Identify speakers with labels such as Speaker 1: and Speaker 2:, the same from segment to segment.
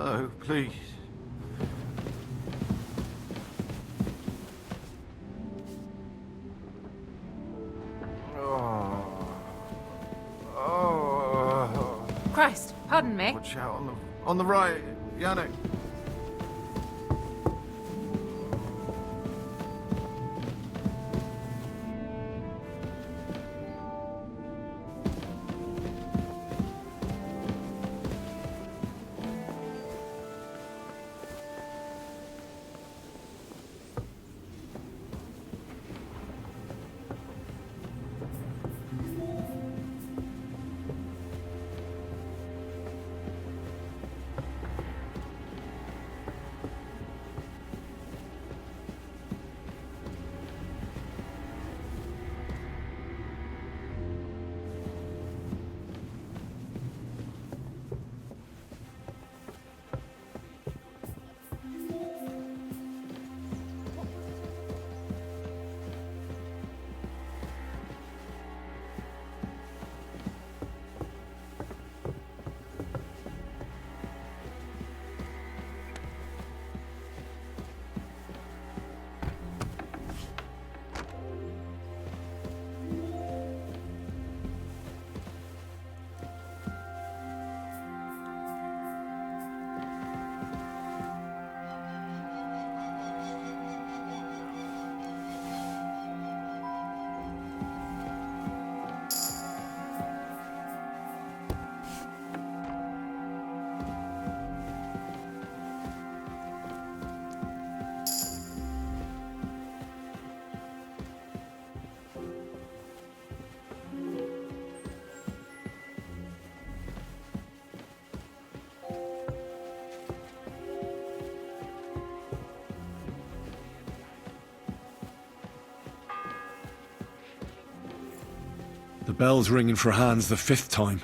Speaker 1: No, please. Oh. Oh.
Speaker 2: Christ, pardon me.
Speaker 1: Watch out on the right, Yannick.
Speaker 3: The bell's ringing for Hans the 5th time.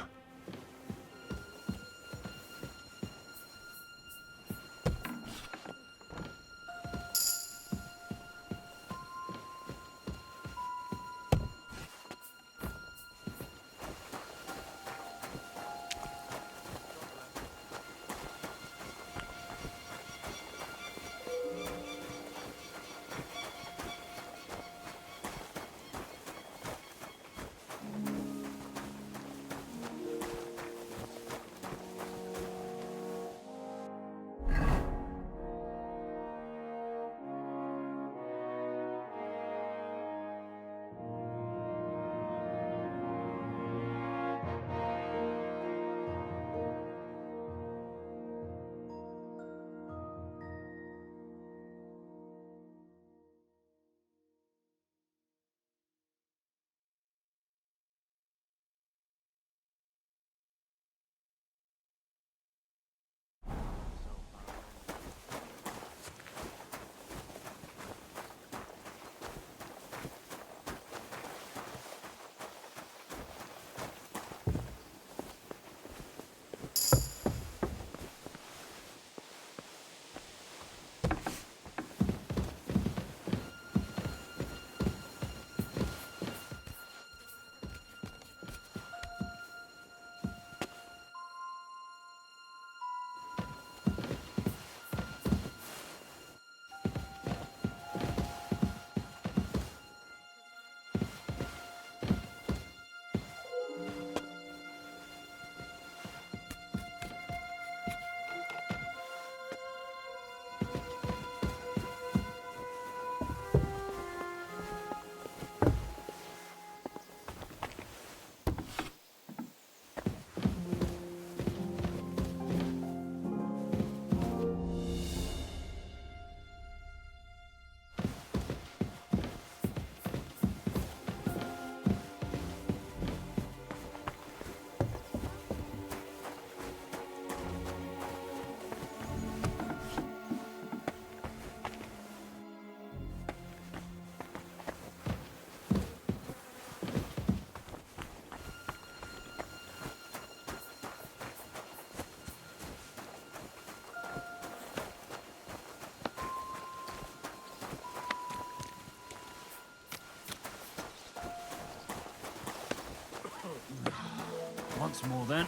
Speaker 4: Once more then.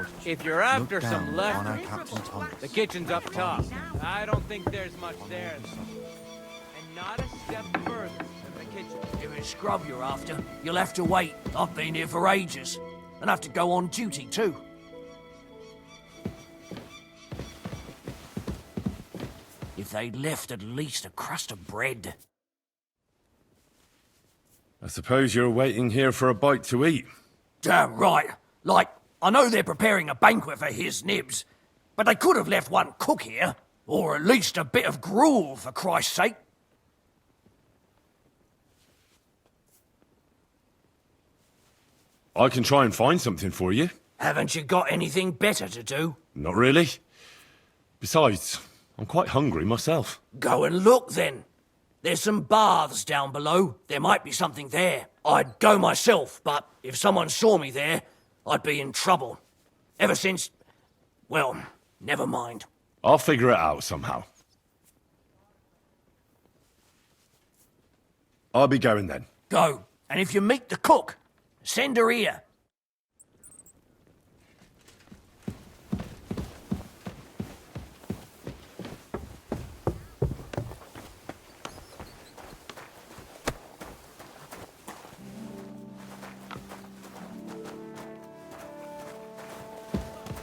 Speaker 2: Lord.
Speaker 4: If you're after
Speaker 2: Look
Speaker 4: some
Speaker 2: down
Speaker 4: left,
Speaker 2: on our Captain Thomas.
Speaker 4: the kitchen's up top. I don't think there's much there. And not a step further than the kitchen.
Speaker 5: If it's scrub you're after, you'll have to wait. I've been here for ages. And have to go on duty too. If they'd left at least a crust of bread.
Speaker 3: I suppose you're waiting here for a bite to eat.
Speaker 5: Damn right. Like, I know they're preparing a banquet for his nibs, but they could have left one cook here. Or at least a bit of gruel, for Christ's sake.
Speaker 3: I can try and find something for you.
Speaker 5: Haven't you got anything better to do?
Speaker 3: Not really. Besides, I'm quite hungry myself.
Speaker 5: Go and look then. There's some baths down below. There might be something there. I'd go myself, but if someone saw me there, I'd be in trouble. Ever since... well, never mind.
Speaker 3: I'll figure it out somehow. I'll be going then.
Speaker 5: Go. And if you meet the cook, send her here.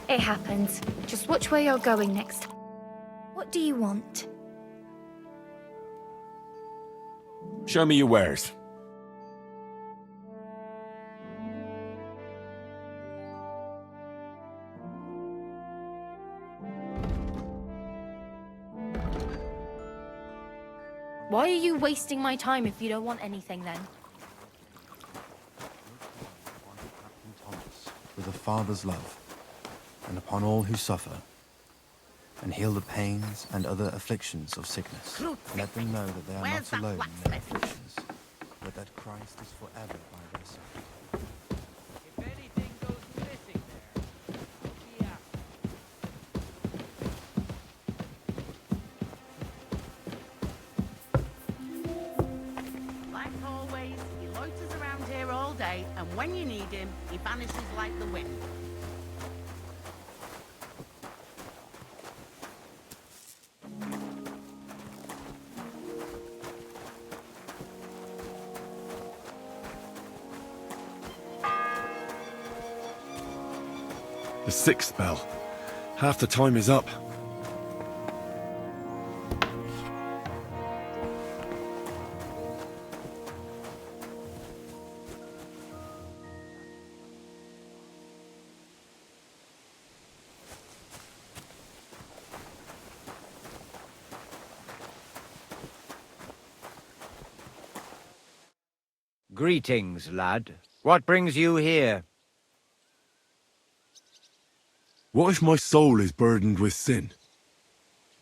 Speaker 6: It happens. Just watch where you're going next. What do you want?
Speaker 3: Show me your wares.
Speaker 6: Why are you wasting my time if you don't want anything then?
Speaker 2: Captain Thomas, with a father's love, and upon all who suffer, and heal the pains and other afflictions of sickness. Let them know that they are not alone in their afflictions, but that Christ is forever by their side.
Speaker 4: If anything goes missing there, I'll be after.
Speaker 7: Like always, he loiters around here all day, and when you need him, he vanishes like the wind.
Speaker 3: The sixth bell. Half the time is up.
Speaker 4: Greetings, lad. What brings you here?
Speaker 3: What if my soul is burdened with sin?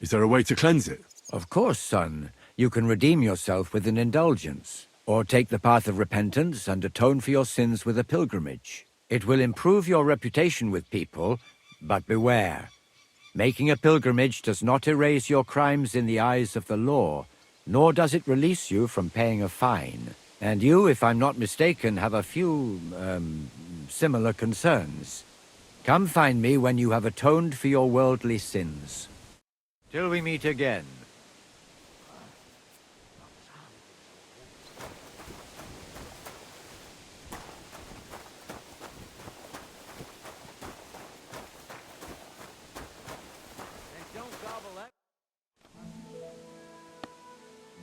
Speaker 3: Is there a way to cleanse it?
Speaker 4: Of course, son. You can redeem yourself with an indulgence, or take the path of repentance and atone for your sins with a pilgrimage. It will improve your reputation with people, but beware. Making a pilgrimage does not erase your crimes in the eyes of the law, nor does it release you from paying a fine. And you, if I'm not mistaken, have a few, similar concerns. Come find me when you have atoned for your worldly sins. Till we meet again.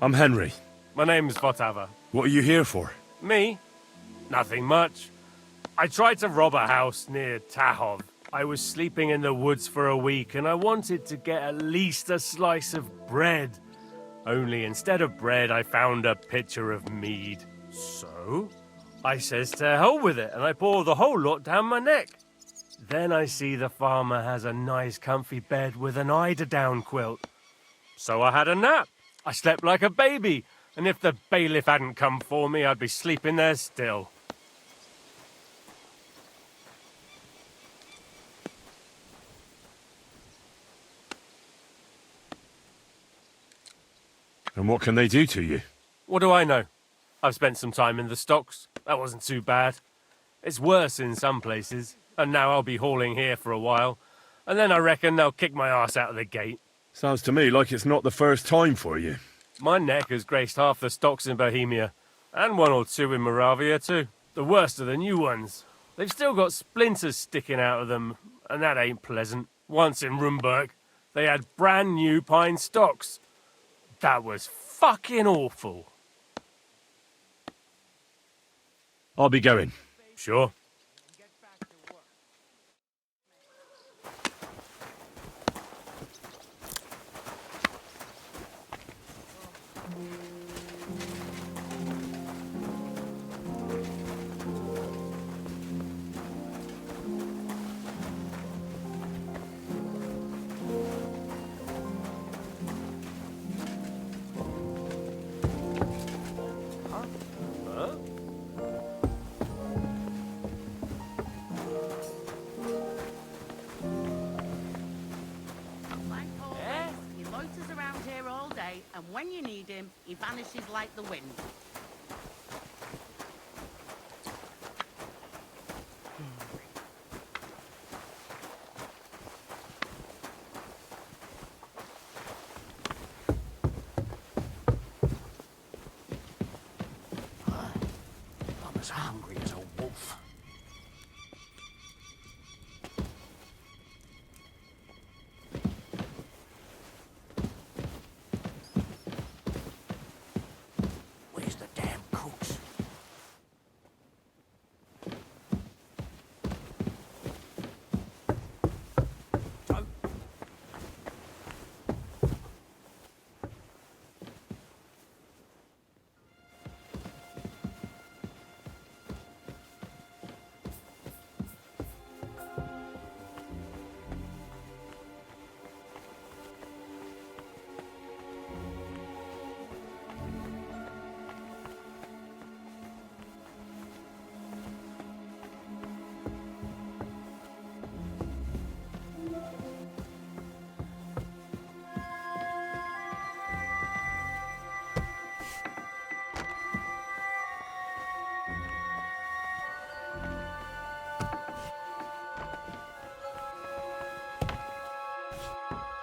Speaker 3: I'm Henry.
Speaker 8: My name's Votava.
Speaker 3: What are you here for?
Speaker 8: Me? Nothing much. I tried to rob a house near Tahov. I was sleeping in the woods for a week and I wanted to get at least a slice of bread. Only instead of bread, I found a pitcher of mead. So, I says to hell with it and I pour the whole lot down my neck. Then I see the farmer has a nice comfy bed with an eider-down quilt. So I had a nap. I slept like a baby, and if the bailiff hadn't come for me, I'd be sleeping there still.
Speaker 3: And what can they do to you?
Speaker 8: What do I know? I've spent some time in the stocks. That wasn't too bad. It's worse in some places. And now I'll be hauling here for a while. And then I reckon they'll kick my ass out of the gate.
Speaker 3: Sounds to me like it's not the first time for you.
Speaker 8: My neck has graced half the stocks in Bohemia. And one or two in Moravia too. The worst of the new ones. They've still got splinters sticking out of them, and that ain't pleasant. Once in Rumburg, they had brand new pine stocks. That was fucking awful.
Speaker 3: I'll be going.
Speaker 8: Sure.
Speaker 7: Like always, he loiters around here all day, and when you need him, he vanishes like the wind.
Speaker 5: I'm as hungry as a wolf. Where's the damn cooks? Joe?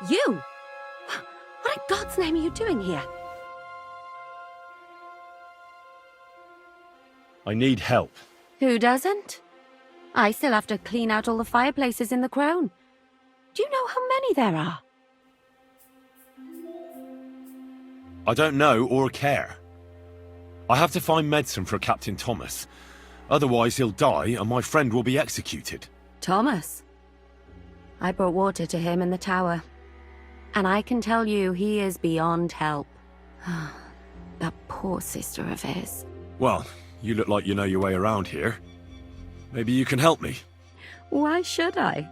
Speaker 9: You? What in God's name are you doing here?
Speaker 3: I need help.
Speaker 9: Who doesn't? I still have to clean out all the fireplaces in the crown. Do you know how many there are?
Speaker 3: I don't know or care. I have to find medicine for Captain Thomas. Otherwise he'll die and my friend will be executed.
Speaker 9: Thomas. I brought water to him in the tower. And I can tell you he is beyond help. That poor sister of his.
Speaker 3: Well, you look like you know your way around here. Maybe you can help me.
Speaker 9: Why should I?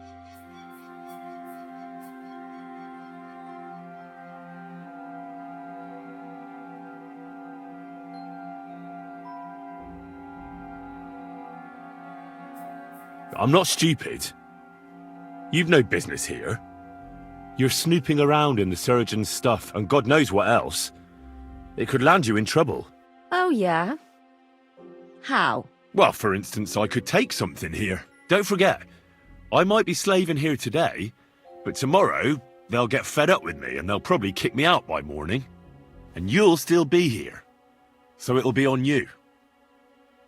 Speaker 3: I'm not stupid. You've no business here. You're snooping around in the surgeon's stuff and God knows what else. It could land you in trouble.
Speaker 9: Oh, yeah? How?
Speaker 3: Well, for instance, I could take something here. Don't forget, I might be slaving here today, but tomorrow they'll get fed up with me and they'll probably kick me out by morning. And you'll still be here. So it'll be on you.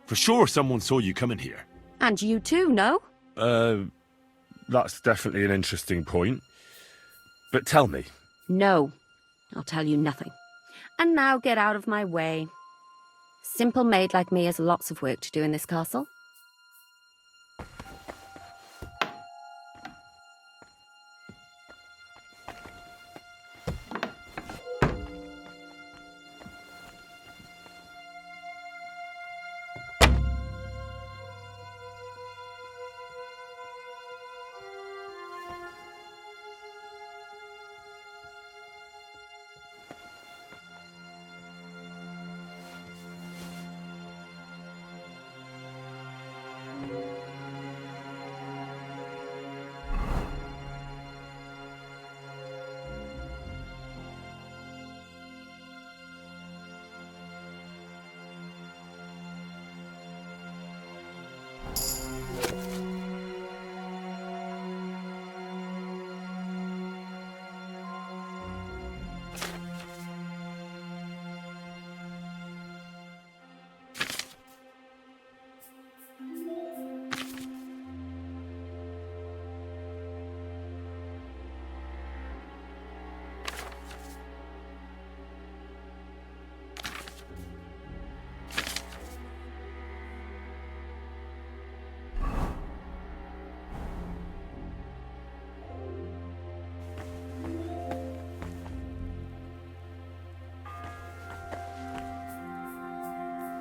Speaker 3: For sure someone saw you coming here.
Speaker 9: And you too, no?
Speaker 3: That's definitely an interesting point. But tell me.
Speaker 9: No. I'll tell you nothing. And now get out of my way. Simple maid like me has lots of work to do in this castle.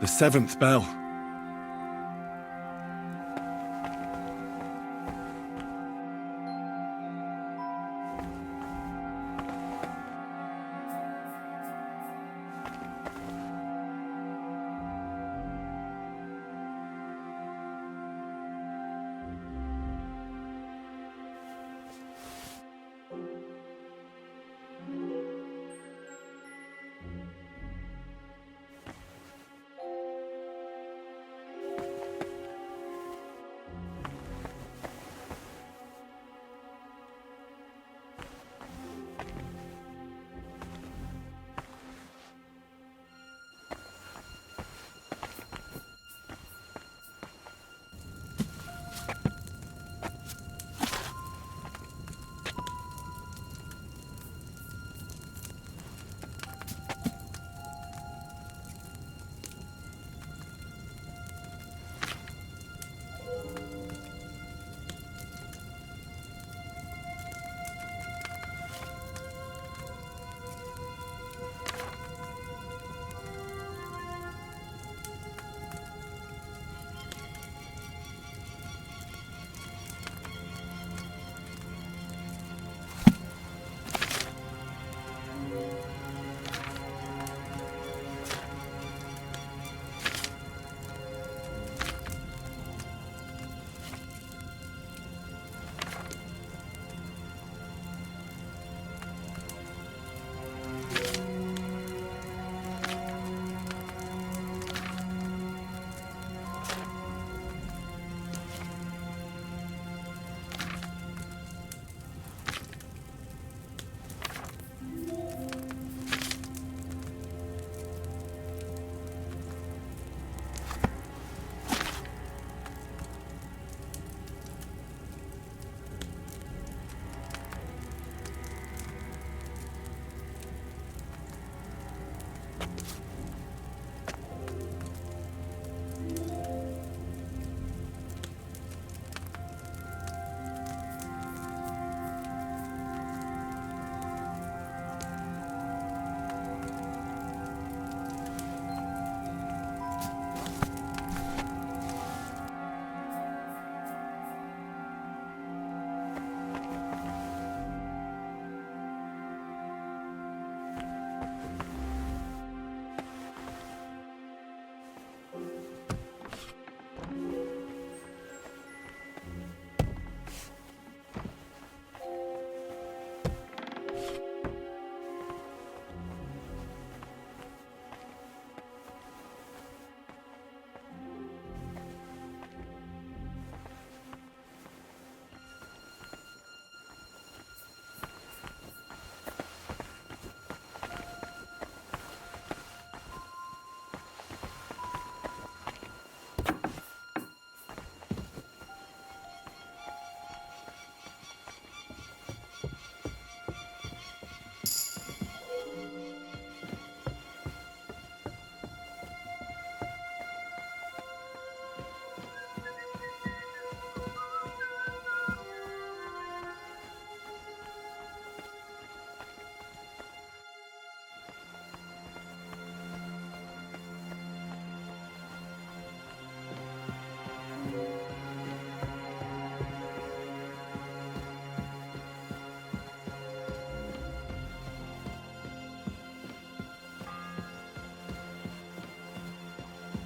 Speaker 3: The 7th bell.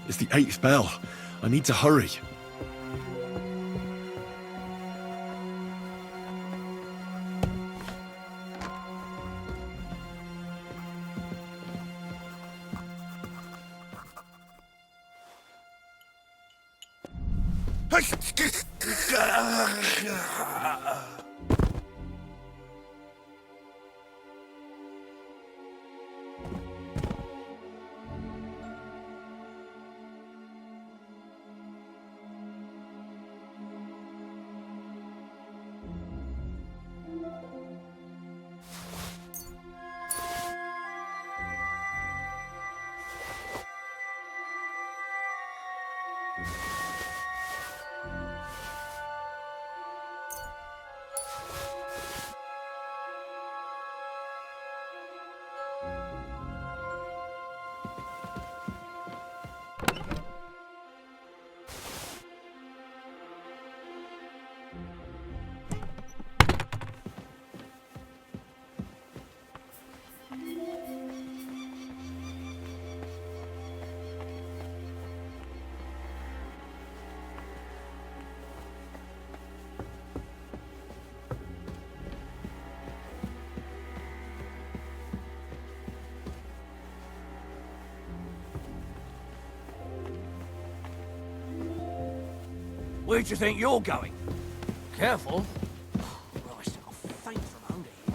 Speaker 3: It's the 8th bell. I need to hurry.
Speaker 5: Where do you think you're going? Careful. Christ, I'll faint from under here.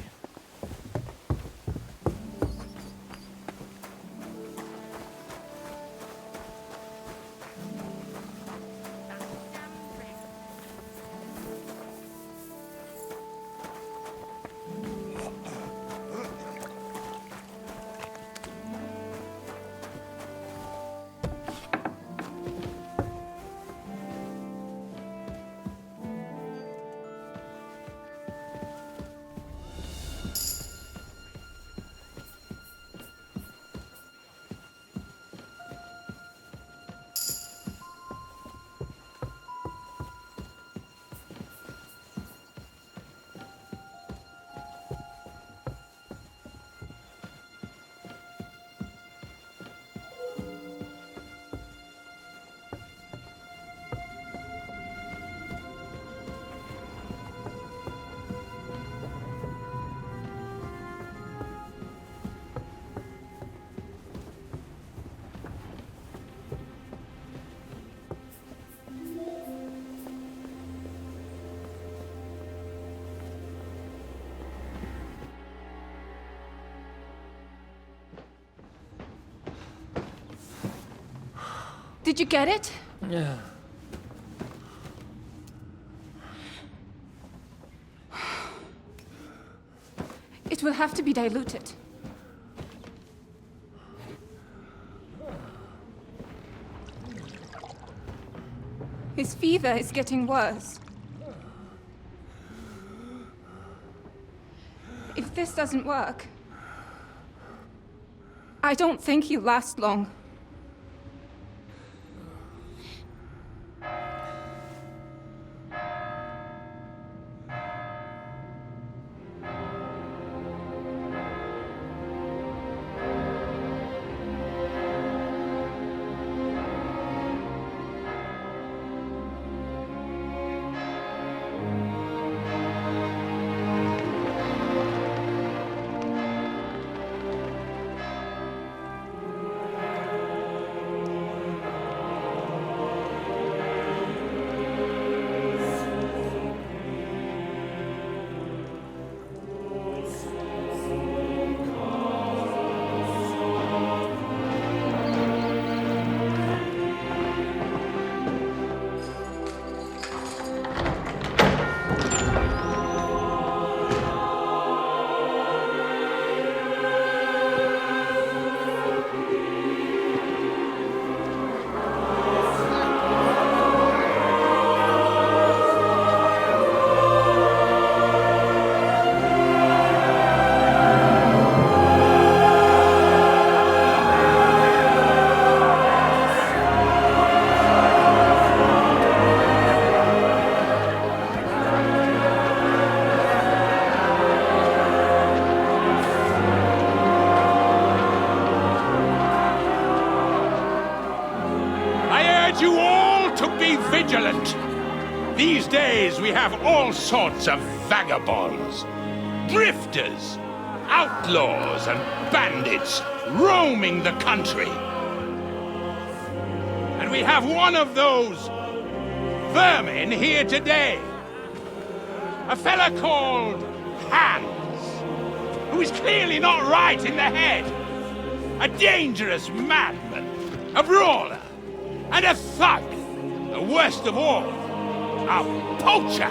Speaker 10: Did you get it?
Speaker 8: Yeah.
Speaker 10: It will have to be diluted. His fever is getting worse. If this doesn't work, I don't think he'll last long.
Speaker 11: You all to be vigilant. These days we have all sorts of vagabonds, drifters, outlaws and bandits roaming the country. And we have one of those vermin here today. A fella called Hans, who is clearly not right in the head. A dangerous madman, a brawler, and a thug, the worst of all, a poacher.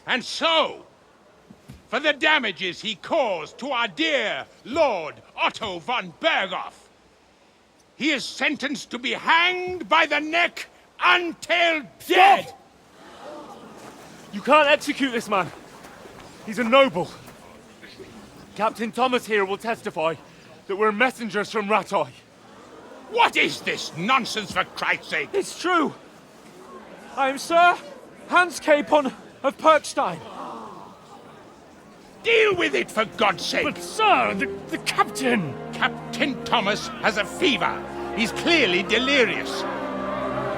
Speaker 11: And so, for the damages he caused to our dear Lord Otto von Berghoff, he is sentenced to be hanged by the neck until dead!
Speaker 8: You can't execute this man. He's a noble. Captain Thomas here will testify that we're messengers from Rattay.
Speaker 11: What is this nonsense, for Christ's sake?
Speaker 8: It's true. I am Sir Hans Capon of Perkstein.
Speaker 11: Deal with it, for God's sake!
Speaker 8: But, sir, the captain!
Speaker 11: Captain Thomas has a fever. He's clearly delirious.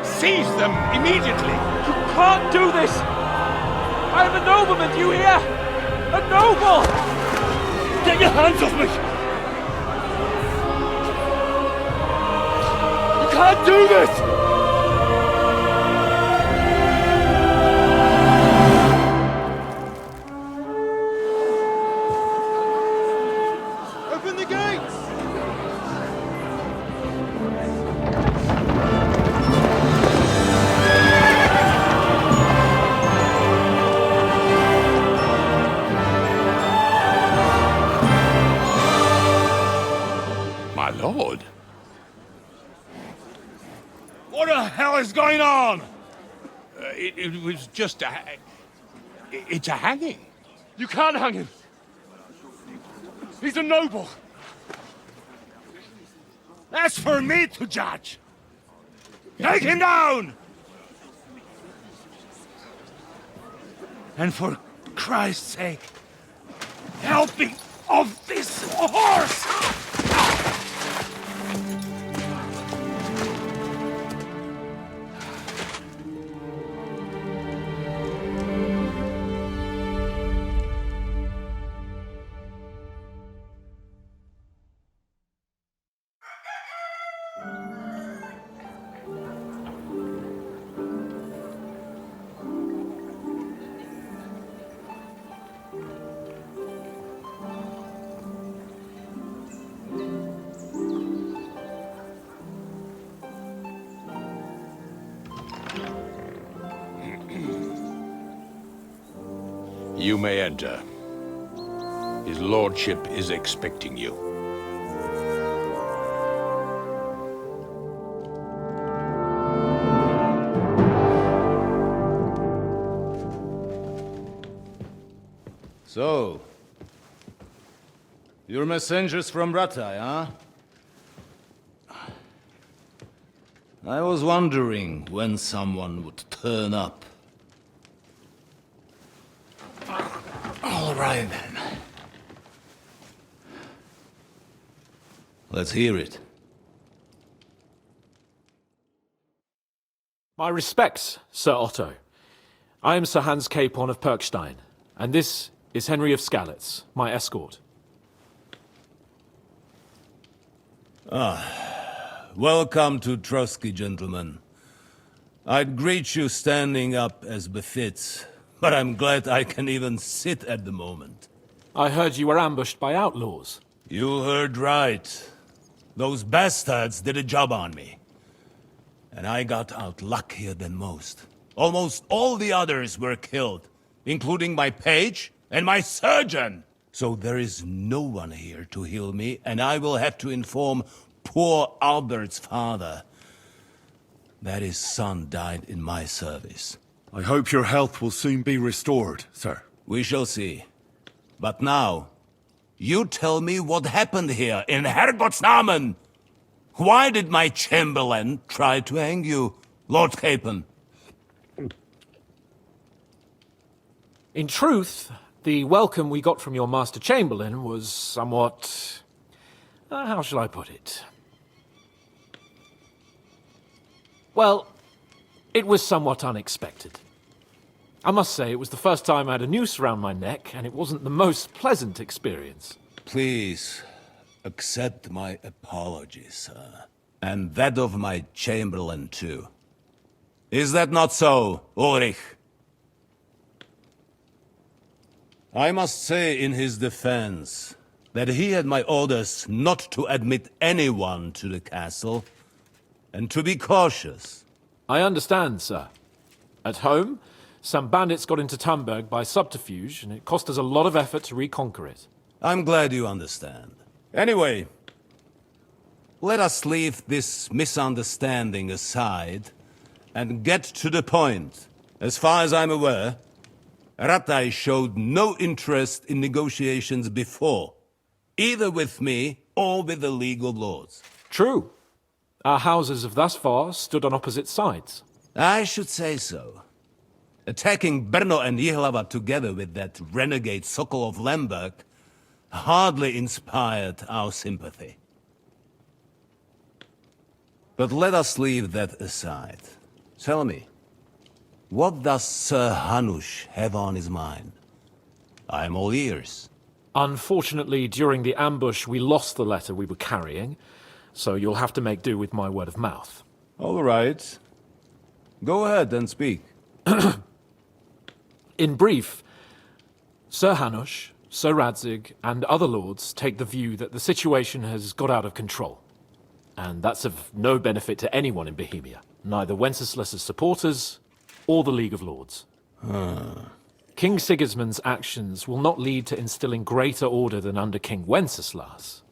Speaker 11: Seize them immediately!
Speaker 8: You can't do this! I'm a nobleman, do you hear? A noble! Get your hands off me! You can't do this!
Speaker 1: Open the gates!
Speaker 11: My lord.
Speaker 3: What the hell is going on?
Speaker 11: It was just a... It's a hanging.
Speaker 8: You can't hang him! He's a noble!
Speaker 3: That's for me to judge. Take him down! And for Christ's sake, help me off this horse!
Speaker 11: You may enter. His lordship is expecting you.
Speaker 12: So, you're messengers from Ratai, huh? I was wondering when someone would turn up. All right, then. Let's hear it.
Speaker 13: My respects, Sir Otto. I am Sir Hans Capon of Perkstein, and this is Henry of Skalitz, my escort.
Speaker 12: Welcome to Trotsky, gentlemen. I'd greet you standing up as befits, but I'm glad I can even sit at the moment.
Speaker 13: I heard you were ambushed by outlaws.
Speaker 12: You heard right. Those bastards did a job on me. And I got out luckier than most. Almost all the others were killed, including my page and my surgeon. So there is no one here to heal me, and I will have to inform poor Albert's father that his son died in my service.
Speaker 3: I hope your health will soon be restored, sir.
Speaker 12: We shall see. But now, you tell me what happened here in Herrgottsnamen. Why did my chamberlain try to hang you, Lord Capon?
Speaker 13: In truth, the welcome we got from your Master Chamberlain was somewhat... how shall I put it? Well, it was somewhat unexpected. I must say, it was the first time I had a noose around my neck, and it wasn't the most pleasant experience.
Speaker 12: Please, accept my apologies, sir. And that of my chamberlain, too. Is that not so, Ulrich? I must say in his defense that he had my orders not to admit anyone to the castle, and to be cautious.
Speaker 13: I understand, sir. At home, some bandits got into Tamberg by subterfuge, and it cost us a lot of effort to reconquer it.
Speaker 12: I'm glad you understand. Anyway, let us leave this misunderstanding aside and get to the point. As far as I'm aware, Ratai showed no interest in negotiations before, either with me or with the League of Lords.
Speaker 13: True. Our houses have thus far stood on opposite sides.
Speaker 12: I should say so. Attacking Brno and Jihlava together with that renegade Sokol of Lemberg hardly inspired our sympathy. But let us leave that aside. Tell me, what does Sir Hanush have on his mind? I am all ears.
Speaker 13: Unfortunately, during the ambush, we lost the letter we were carrying, so you'll have to make do with my word of mouth.
Speaker 12: All right. Go ahead and speak.
Speaker 13: In brief, Sir Hanush, Sir Radzig, and other lords take the view that the situation has got out of control. And that's of no benefit to anyone in Bohemia, neither Wenceslas's supporters or the League of Lords. King Sigismund's actions will not lead to instilling greater order than under King Wenceslas.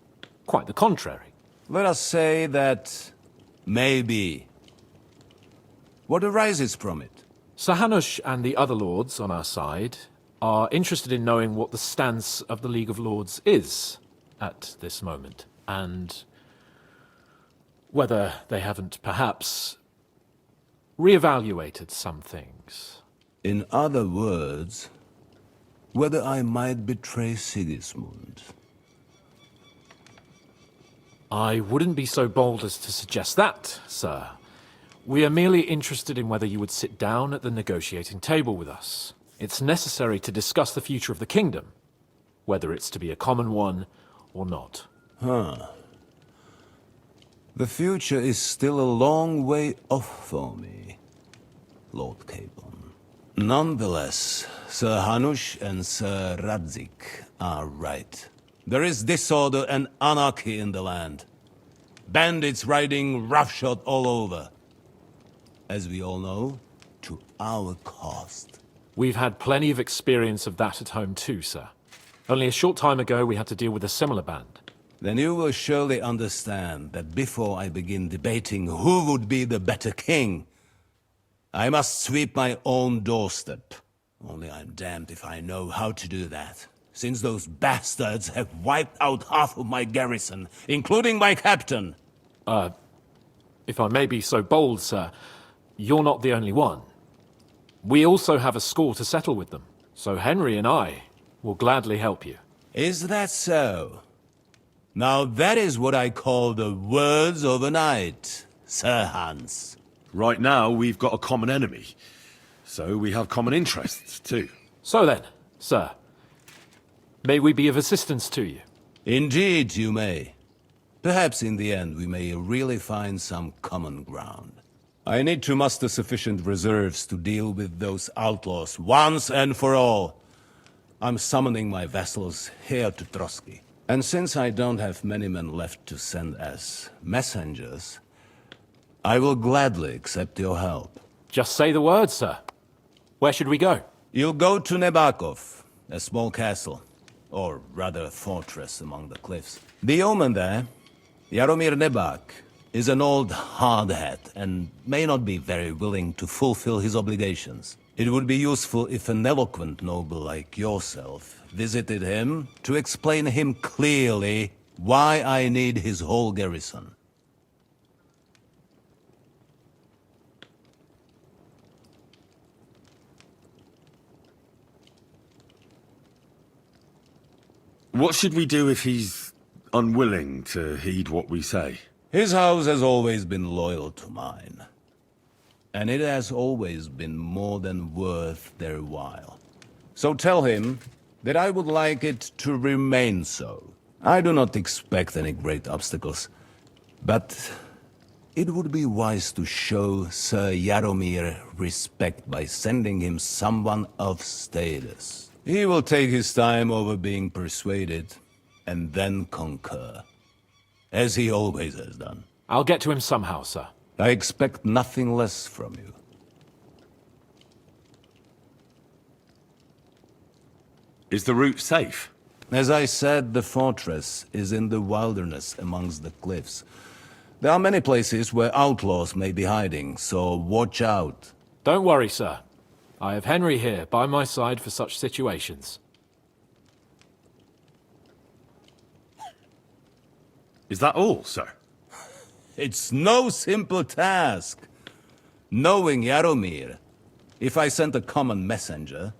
Speaker 13: Quite the contrary.
Speaker 12: Let us say that maybe. What arises from it?
Speaker 13: Sir Hanush and the other lords on our side are interested in knowing what the stance of the League of Lords is at this moment, and whether they haven't perhaps reevaluated some things.
Speaker 12: In other words, whether I might betray Sigismund.
Speaker 13: I wouldn't be so bold as to suggest that, sir. We are merely interested in whether you would sit down at the negotiating table with us. It's necessary to discuss the future of the kingdom, whether it's to be a common one or not.
Speaker 12: The future is still a long way off for me, Lord Capon. Nonetheless, Sir Hanush and Sir Radzig are right. There is disorder and anarchy in the land. Bandits riding roughshod all over. As we all know, to our cost.
Speaker 13: We've had plenty of experience of that at home too, sir. Only a short time ago we had to deal with a similar band.
Speaker 12: Then you will surely understand that before I begin debating who would be the better king, I must sweep my own doorstep. Only I'm damned if I know how to do that, since those bastards have wiped out half of my garrison, including my captain.
Speaker 13: If I may be so bold, sir, you're not the only one. We also have a score to settle with them, so Henry and I will gladly help you.
Speaker 12: Is that so? Now that is what I call the words of a knight, Sir Hans.
Speaker 3: Right now, we've got a common enemy, so we have common interests, too.
Speaker 13: So then, sir, may we be of assistance to you?
Speaker 12: Indeed, you may. Perhaps in the end we may really find some common ground. I need to muster sufficient reserves to deal with those outlaws once and for all. I'm summoning my vassals here to Trotsky. And since I don't have many men left to send as messengers, I will gladly accept your help.
Speaker 13: Just say the word, sir. Where should we go?
Speaker 12: You'll go to Nebakov, a small castle, or rather a fortress among the cliffs. The yeoman there, Jaromir Nebak, is an old hardhat and may not be very willing to fulfill his obligations. It would be useful if an eloquent noble like yourself visited him to explain him clearly why I need his whole garrison.
Speaker 3: What should we do if he's unwilling to heed what we say?
Speaker 12: His house has always been loyal to mine. And it has always been more than worth their while. So tell him that I would like it to remain so. I do not expect any great obstacles, but it would be wise to show Sir Jaromir respect by sending him someone of status. He will take his time over being persuaded, and then concur, as he always has done.
Speaker 13: I'll get to him somehow, sir.
Speaker 12: I expect nothing less from you.
Speaker 3: Is the route safe?
Speaker 12: As I said, the fortress is in the wilderness amongst the cliffs. There are many places where outlaws may be hiding, so watch out.
Speaker 13: Don't worry, sir. I have Henry here by my side for such situations.
Speaker 3: Is that all, sir?
Speaker 12: It's no simple task. Knowing Jaromir, If I sent a common messenger,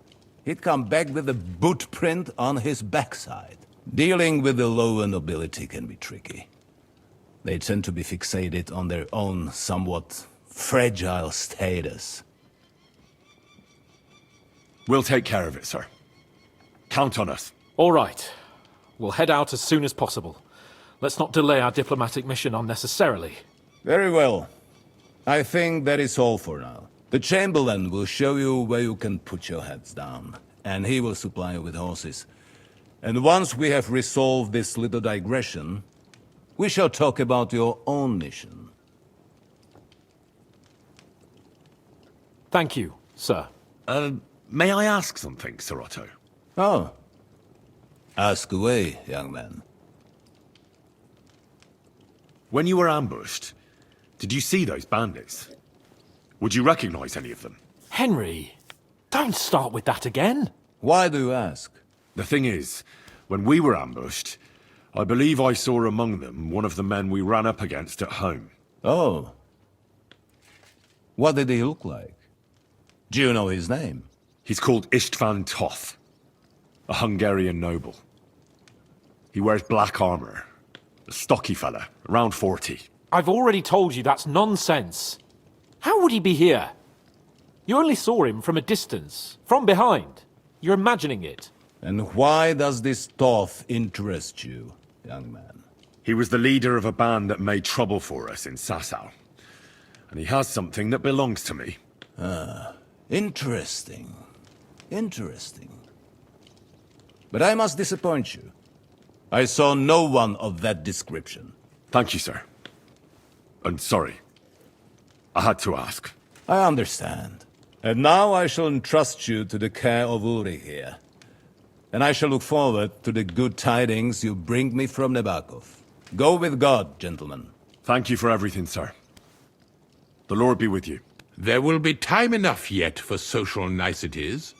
Speaker 12: he'd come back with a boot print on his backside. Dealing with the lower nobility can be tricky. They tend to be fixated on their own somewhat fragile status.
Speaker 3: We'll take care of it, sir. Count on us.
Speaker 13: All right. We'll head out as soon as possible. Let's not delay our diplomatic mission unnecessarily.
Speaker 12: Very well. I think that is all for now. The Chamberlain will show you where you can put your heads down, and he will supply you with horses. And once we have resolved this little digression, we shall talk about your own mission.
Speaker 13: Thank you, sir.
Speaker 3: May I ask something, Sir Otto?
Speaker 12: Oh. Ask away, young man.
Speaker 3: When you were ambushed, did you see those bandits? Would you recognize any of them?
Speaker 13: Henry, don't start with that again.
Speaker 12: Why do you ask?
Speaker 3: The thing is, when we were ambushed, I believe I saw among them one of the men we ran up against at home.
Speaker 12: Oh. What did he look like? Do you know his name?
Speaker 3: He's called Istvan Toth, a Hungarian noble. He wears black armor. A stocky fella, around 40.
Speaker 13: I've already told you that's nonsense. How would he be here? You only saw him from a distance, from behind. You're imagining it.
Speaker 12: And why does this Toth interest you, young man?
Speaker 3: He was the leader of a band that made trouble for us in Sasau. And he has something that belongs to me.
Speaker 12: Ah, interesting. Interesting. But I must disappoint you. I saw no one of that description.
Speaker 3: Thank you, sir. And sorry. I had to ask.
Speaker 12: I understand. And now I shall entrust you to the care of Uri here. And I shall look forward to the good tidings you bring me from Nebakov. Go with God, gentlemen.
Speaker 3: Thank you for everything, sir. The Lord be with you.
Speaker 11: There will be time enough yet for social niceties.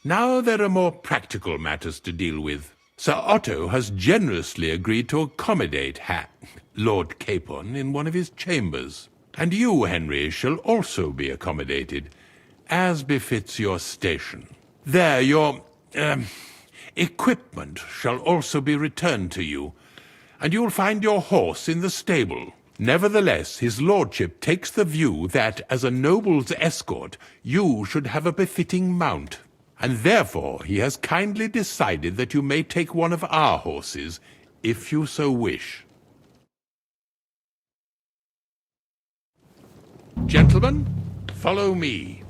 Speaker 11: Now there are more practical matters to deal with. Sir Otto has generously agreed to accommodate Lord Capon in one of his chambers. And you, Henry, shall also be accommodated, as befits your station. There, your, equipment shall also be returned to you, and you'll find your horse in the stable. Nevertheless, his lordship takes the view that, as a noble's escort, you should have a befitting mount. And therefore he has kindly decided that you may take one of our horses, if you so wish. Gentlemen, follow me.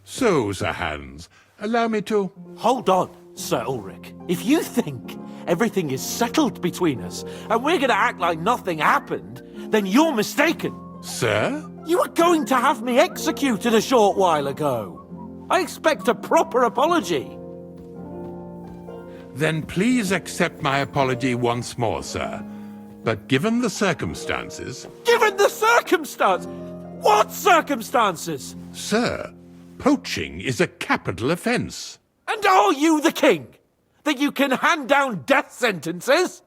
Speaker 11: So, Sir Hans, allow me to...
Speaker 13: Hold on, Sir Ulrich. If you think everything is settled between us, and we're going to act like nothing happened, then you're mistaken.
Speaker 11: Sir?
Speaker 13: You were going to have me executed a short while ago. I expect a proper apology.
Speaker 11: Then please accept my apology once more, sir. But given the circumstances...
Speaker 13: Given the circumstance? What circumstances?
Speaker 11: Sir, poaching is a capital offence.
Speaker 13: And are you the king? That you can hand down death sentences?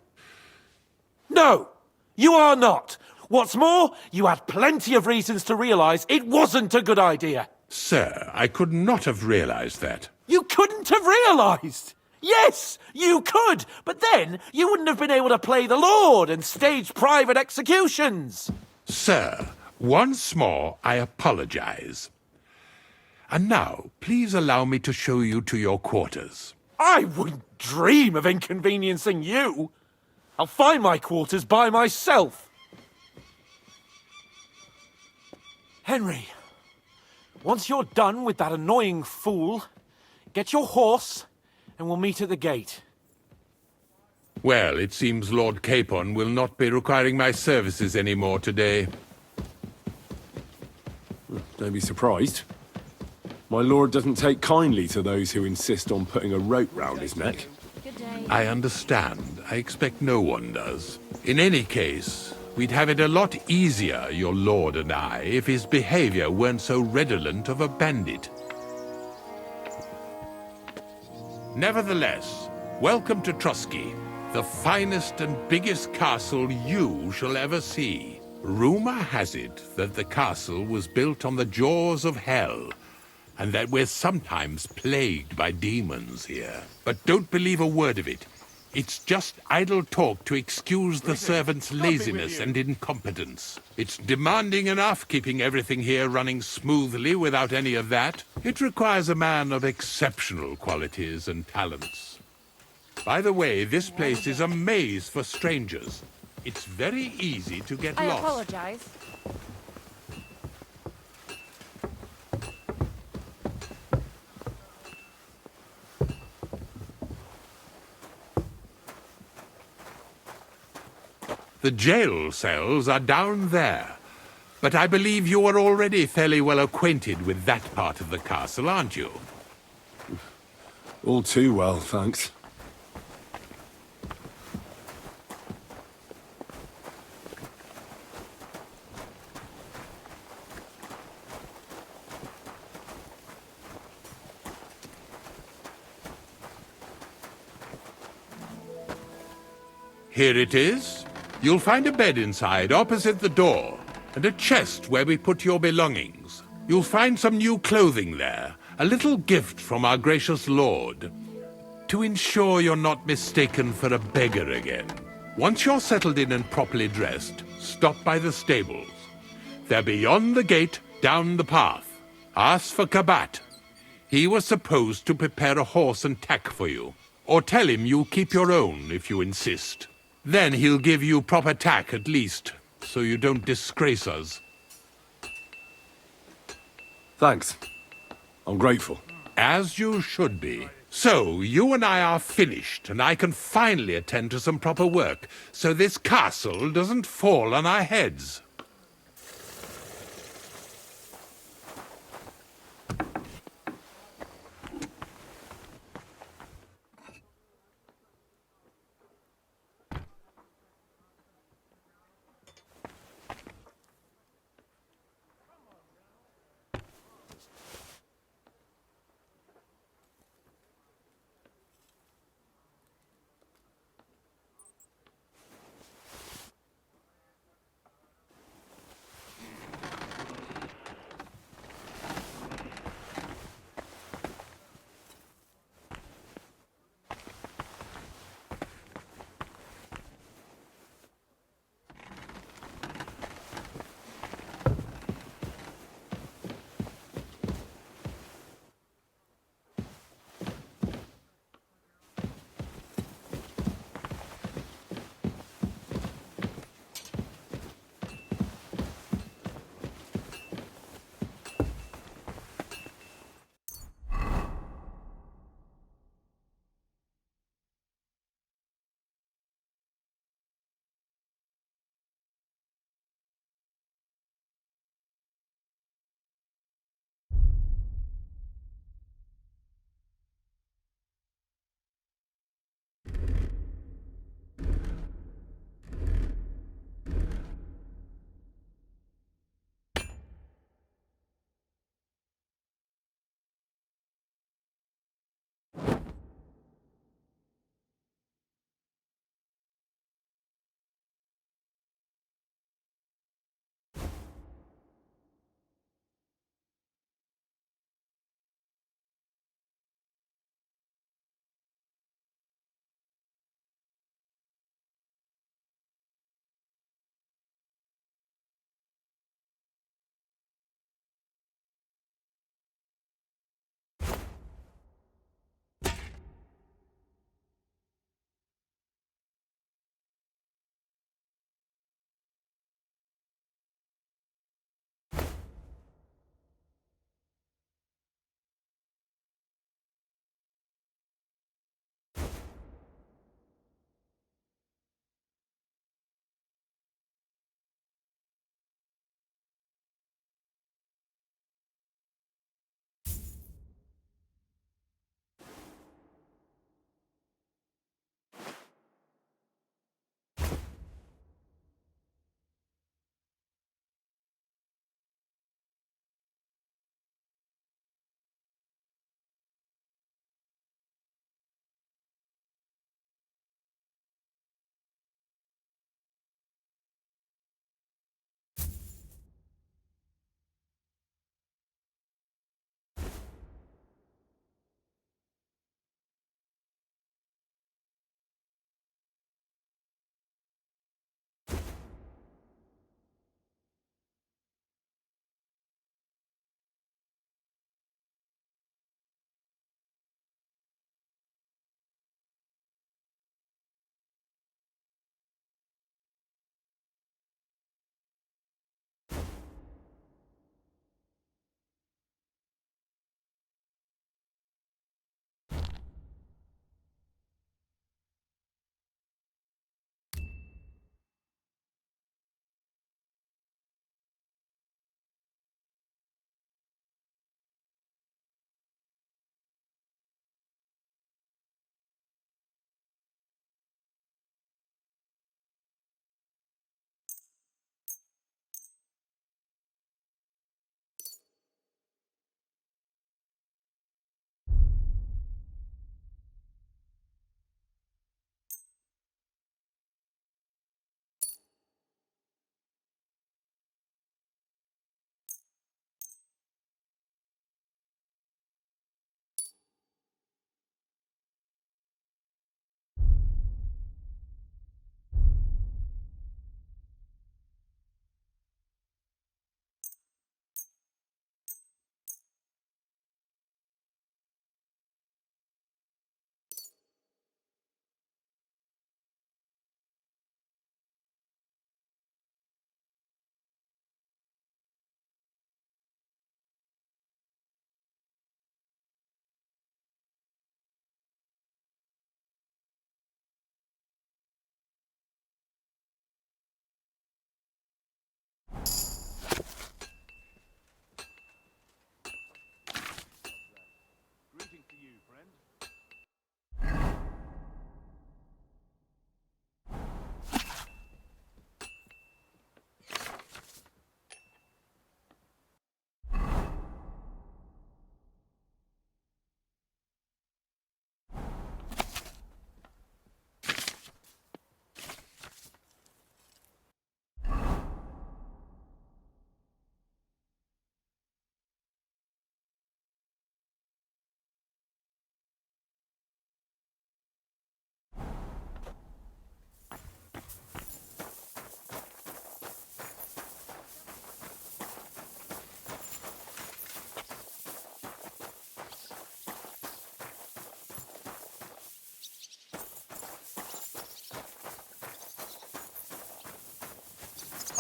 Speaker 13: No, you are not. What's more, you had plenty of reasons to realise it wasn't a good idea.
Speaker 11: Sir, I could not have realised that.
Speaker 13: You couldn't have realised? Yes, you could, but then you wouldn't have been able to play the Lord and stage private executions.
Speaker 11: Sir, once more I apologise. And now, please allow me to show you to your quarters.
Speaker 13: I wouldn't dream of inconveniencing you. I'll find my quarters by myself. Henry, once you're done with that annoying fool, get your horse and we'll meet at the gate.
Speaker 11: Well, it seems Lord Capon will not be requiring my services anymore today.
Speaker 3: Don't be surprised. My lord doesn't take kindly to those who insist on putting a rope round his neck.
Speaker 11: I understand. I expect no one does. In any case, we'd have it a lot easier, your lord and I, if his behavior weren't so redolent of a bandit. Nevertheless, Welcome to Trusky, the finest and biggest castle you shall ever see. Rumor has it that the castle was built on the jaws of hell, and that we're sometimes plagued by demons here. But don't believe a word of it. It's just idle talk to excuse the servants' laziness and incompetence. It's demanding enough keeping everything here running smoothly without any of that. It requires a man of exceptional qualities and talents. By the way, this place is a maze for strangers. It's very easy to get lost.
Speaker 10: I apologize.
Speaker 11: The jail cells are down there. But I believe you are already fairly well acquainted with that part of the castle, aren't you?
Speaker 3: All too well, thanks.
Speaker 11: Here it is. You'll find a bed inside, opposite the door, and a chest where we put your belongings. You'll find some new clothing there, a little gift from our gracious lord, to ensure you're not mistaken for a beggar again. Once you're settled in and properly dressed, stop by the stables. They're beyond the gate, down the path. Ask for Kabat. He was supposed to prepare a horse and tack for you, or tell him you'll keep your own if you insist. Then he'll give you proper tack at least, so you don't disgrace us.
Speaker 3: Thanks. I'm grateful.
Speaker 11: As you should be. So, you and I are finished, and I can finally attend to some proper work, so this castle doesn't fall on our heads.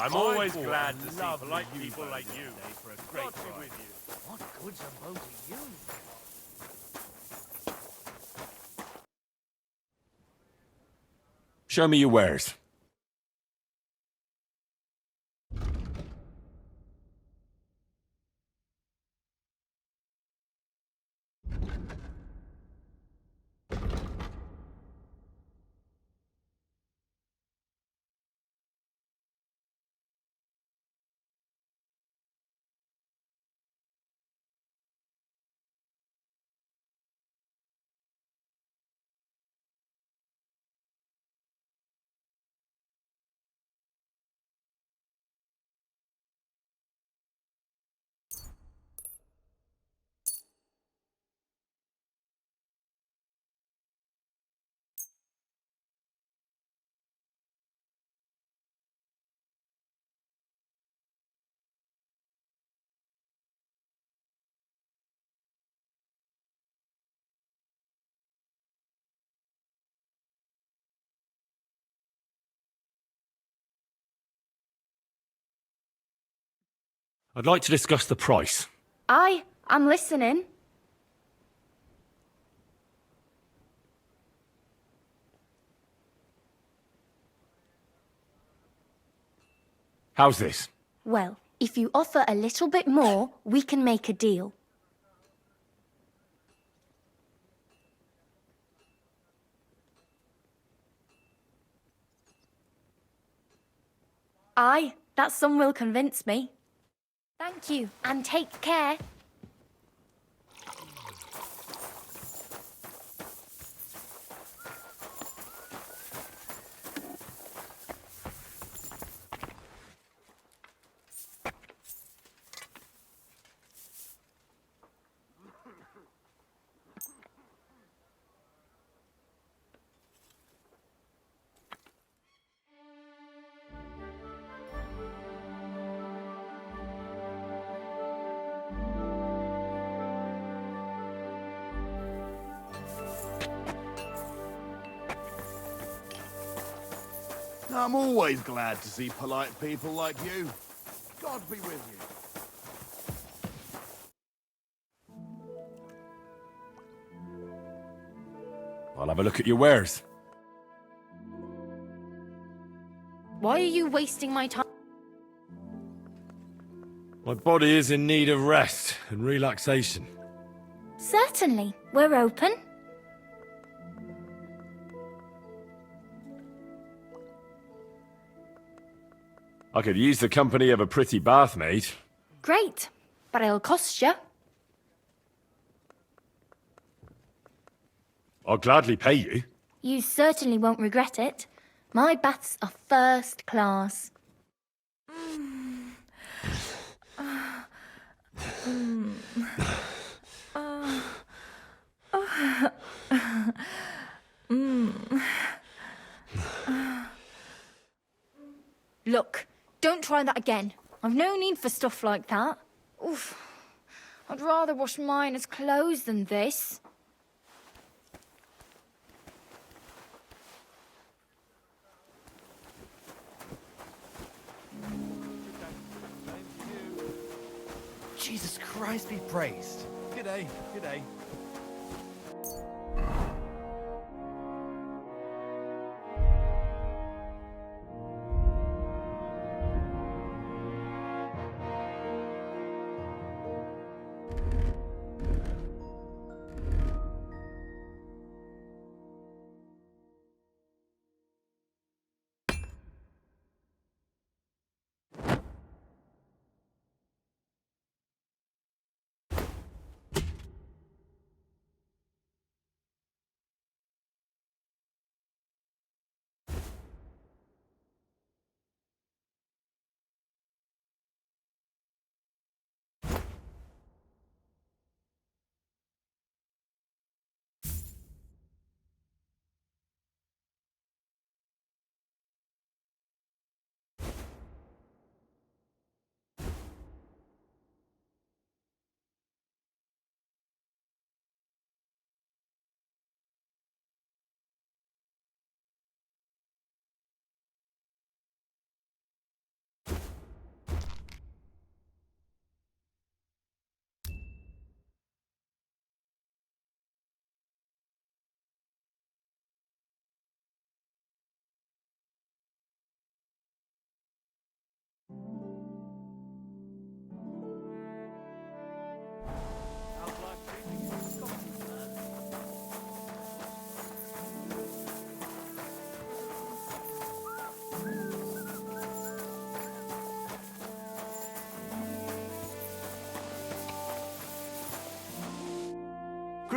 Speaker 8: I'm always glad to see polite people like you.
Speaker 5: For a
Speaker 8: God
Speaker 5: great
Speaker 8: be
Speaker 5: ride.
Speaker 8: with you.
Speaker 5: What good's a boat to you?
Speaker 3: Show me your wares. I'd like to discuss the price.
Speaker 6: Aye, I'm listening.
Speaker 3: How's this?
Speaker 6: Well, if you offer a little bit more, we can make a deal. Aye, that sum will convince me. Thank you, and take care.
Speaker 14: I'm always glad to see polite people like you. God be with you.
Speaker 3: I'll have a look at your wares.
Speaker 6: Why are you wasting my time?
Speaker 3: My body is in need of rest and relaxation.
Speaker 6: Certainly, we're open.
Speaker 3: I could use the company of a pretty bathmaid.
Speaker 6: Great, but it'll cost you.
Speaker 3: I'll gladly pay you.
Speaker 6: You certainly won't regret it. My baths are first class. Look, don't try that again. I've no need for stuff like that. Oof. I'd rather wash mine as clothes than this.
Speaker 2: Jesus Christ be praised. G'day, g'day.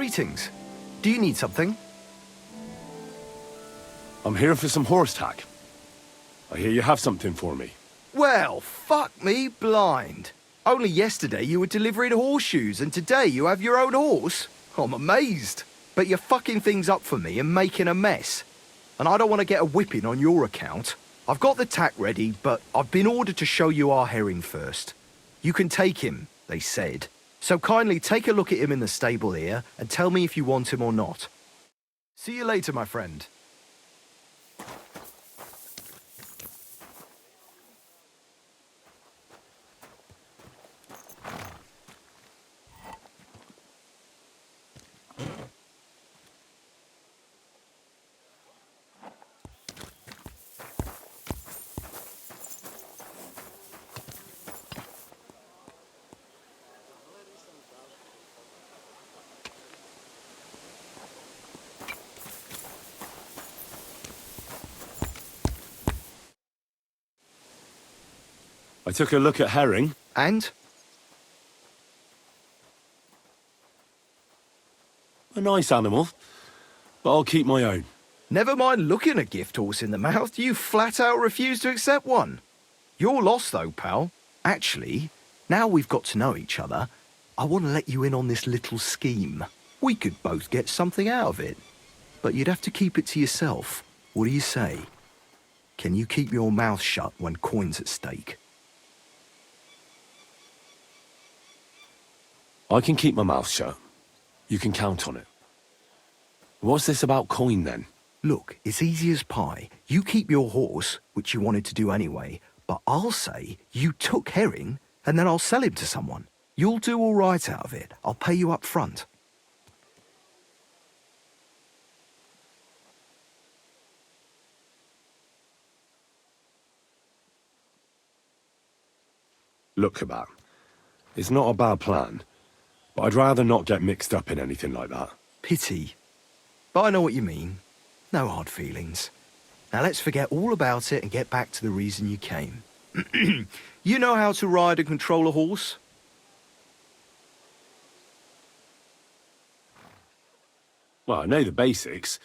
Speaker 15: Greetings. Do you need something?
Speaker 3: I'm here for some horse tack. I hear you have something for me.
Speaker 15: Well, fuck me blind. Only yesterday you were delivering horseshoes and today you have your own horse? I'm amazed. But you're fucking things up for me and making a mess. And I don't want to get a whipping on your account. I've got the tack ready, but I've been ordered to show you our herring first. You can take him, they said. So kindly take a look at him in the stable here and tell me if you want him or not. See you later, my friend.
Speaker 3: I took a look at herring.
Speaker 15: And?
Speaker 3: A nice animal, but I'll keep my own.
Speaker 15: Never mind looking a gift horse in the mouth, you flat out refuse to accept one. You're lost though, pal. Actually, now we've got to know each other, I want to let you in on this little scheme. We could both get something out of it. But you'd have to keep it to yourself. What do you say? Can you keep your mouth shut when coin's at stake?
Speaker 3: I can keep my mouth shut. You can count on it. What's this about coin, then?
Speaker 15: Look, it's easy as pie. You keep your horse, which you wanted to do anyway, but I'll say you took herring, and then I'll sell him to someone. You'll do all right out of it. I'll pay you up front.
Speaker 3: Look, Capon, it's not a bad plan, but I'd rather not get mixed up in anything like that.
Speaker 15: Pity. But I know what you mean. No hard feelings. Now let's forget all about it and get back to the reason you came. You know how to ride and control a horse?
Speaker 3: Well, I know the basics,